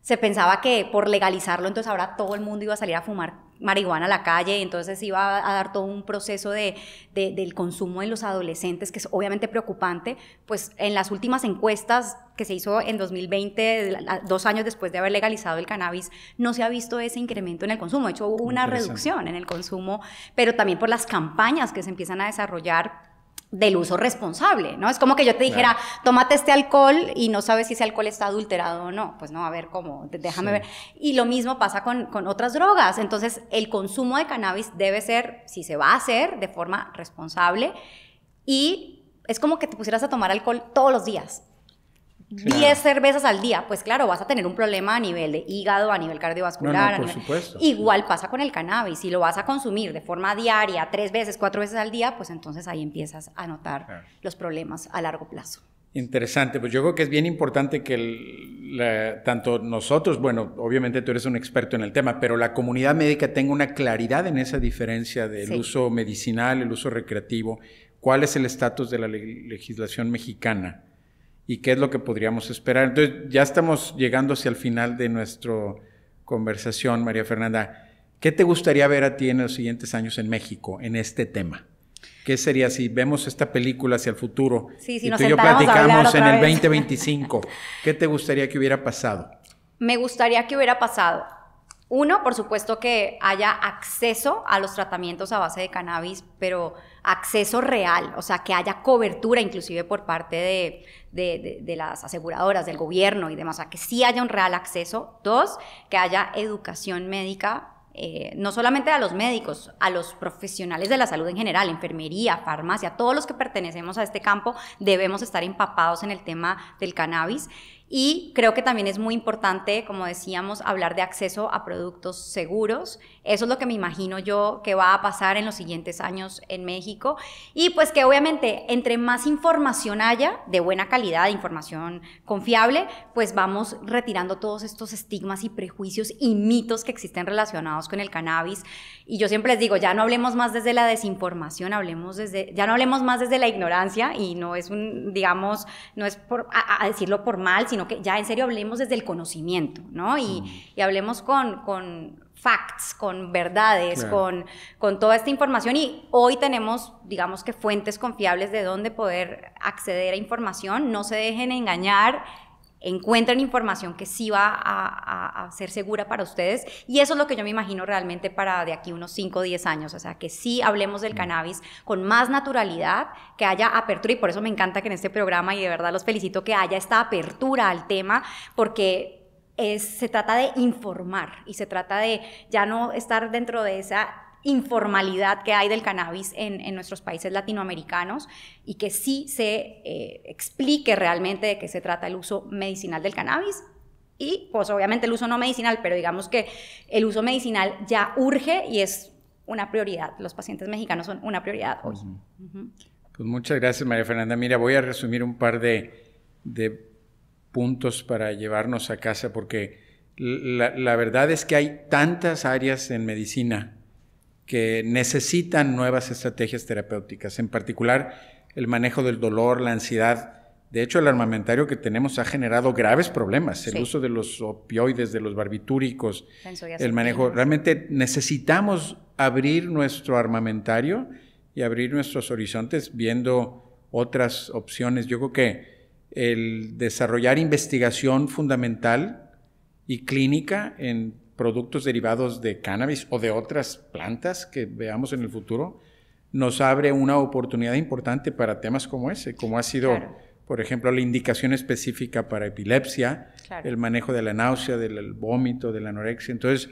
se pensaba que por legalizarlo, entonces ahora todo el mundo iba a salir a fumar marihuana a la calle, entonces iba a dar todo un proceso del consumo en los adolescentes, que es obviamente preocupante. Pues en las últimas encuestas que se hizo en 2020, 2 años después de haber legalizado el cannabis, no se ha visto ese incremento en el consumo. De hecho, hubo una reducción en el consumo, pero también por las campañas que se empiezan a desarrollar del uso responsable, ¿no? Es como que yo te dijera, tómate este alcohol y no sabes si ese alcohol está adulterado o no. Pues no, a ver cómo, déjame ver. Y lo mismo pasa con otras drogas. Entonces, el consumo de cannabis debe ser, si se va a hacer, de forma responsable. Y es como que te pusieras a tomar alcohol todos los días. 10 cervezas al día, pues claro, vas a tener un problema a nivel de hígado, a nivel cardiovascular. Por supuesto. Igual pasa con el cannabis. Si lo vas a consumir de forma diaria, 3 veces, 4 veces al día, pues entonces ahí empiezas a notar los problemas a largo plazo. Interesante, pues yo creo que es bien importante que tanto nosotros, bueno, obviamente tú eres un experto en el tema, pero la comunidad médica tenga una claridad en esa diferencia del uso medicinal, el uso recreativo, cuál es el estatus de la legislación mexicana y qué es lo que podríamos esperar. Entonces, ya estamos llegando hacia el final de nuestra conversación, María Fernanda. ¿Qué te gustaría ver a ti en los siguientes años en México en este tema? ¿Qué sería si vemos esta película hacia el futuro y tú y yo platicamos en el 2025? ¿Qué te gustaría que hubiera pasado? Me gustaría que hubiera pasado, uno, por supuesto, que haya acceso a los tratamientos a base de cannabis, pero acceso real, o sea, que haya cobertura inclusive por parte de las aseguradoras, del gobierno y demás, o sea, que sí haya un real acceso. 2, que haya educación médica, no solamente a los médicos, a los profesionales de la salud en general, enfermería, farmacia, todos los que pertenecemos a este campo debemos estar empapados en el tema del cannabis. Y creo que también es muy importante, como decíamos, hablar de acceso a productos seguros. Eso es lo que me imagino yo que va a pasar en los siguientes años en México. Y pues que obviamente entre más información haya, de buena calidad, información confiable, pues vamos retirando todos estos estigmas y prejuicios y mitos que existen relacionados con el cannabis. Y yo siempre les digo, ya no hablemos más desde la desinformación, ya no hablemos más desde la ignorancia, y no es digamos, no es a decirlo por mal, sino que ya en serio hablemos desde el conocimiento, ¿no? Y hablemos con facts, con verdades, claro, con toda esta información. Y hoy tenemos, digamos que fuentes confiables de dónde poder acceder a información. No se dejen engañar, encuentren información que sí va a ser segura para ustedes, y eso es lo que yo me imagino realmente para de aquí unos 5 o 10 años, o sea, que sí hablemos del cannabis con más naturalidad, que haya apertura, y por eso me encanta que en este programa, y de verdad los felicito, que haya esta apertura al tema, porque se trata de informar, y se trata de ya no estar dentro de esa informalidad que hay del cannabis en nuestros países latinoamericanos, y que sí se explique realmente de qué se trata el uso medicinal del cannabis, y pues obviamente el uso no medicinal, pero digamos que el uso medicinal ya urge y es una prioridad. Los pacientes mexicanos son una prioridad hoy. Pues muchas gracias, María Fernanda. Mira, voy a resumir un par de puntos para llevarnos a casa, porque la verdad es que hay tantas áreas en medicina que necesitan nuevas estrategias terapéuticas, en particular el manejo del dolor, la ansiedad. De hecho, el armamentario que tenemos ha generado graves problemas. El uso de los opioides, de los barbitúricos, el manejo. Realmente necesitamos abrir nuestro armamentario y abrir nuestros horizontes viendo otras opciones. Yo creo que el desarrollar investigación fundamental y clínica en productos derivados de cannabis o de otras plantas que veamos en el futuro nos abre una oportunidad importante para temas como ese, como ha sido... Por ejemplo, la indicación específica para epilepsia, el manejo de la náusea, del vómito, de la anorexia. Entonces,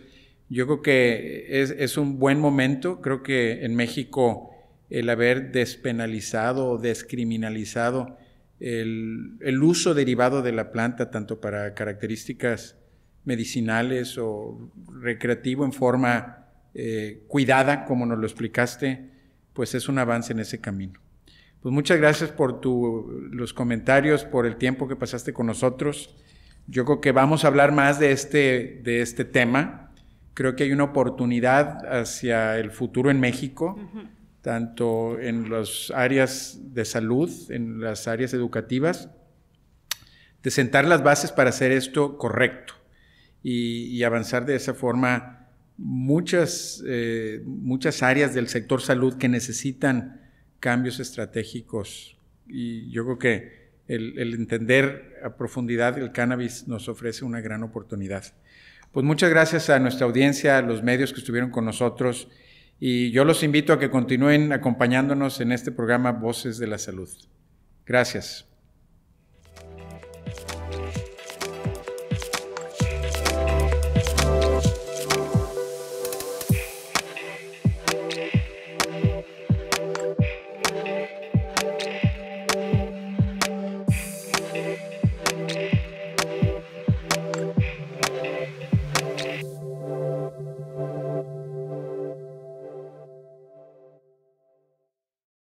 yo creo que es un buen momento. Creo que en México el haber despenalizado o descriminalizado el uso derivado de la planta, tanto para características medicinales o recreativo en forma cuidada, como nos lo explicaste, pues es un avance en ese camino. Pues muchas gracias por los comentarios, por el tiempo que pasaste con nosotros. Yo creo que vamos a hablar más de este tema. Creo que hay una oportunidad hacia el futuro en México, tanto en las áreas de salud, en las áreas educativas, de sentar las bases para hacer esto correcto y avanzar de esa forma muchas áreas del sector salud que necesitan cambios estratégicos, y yo creo que el entender a profundidad el cannabis nos ofrece una gran oportunidad. Pues muchas gracias a nuestra audiencia, a los medios que estuvieron con nosotros, y yo los invito a que continúen acompañándonos en este programa Voces de la Salud. Gracias.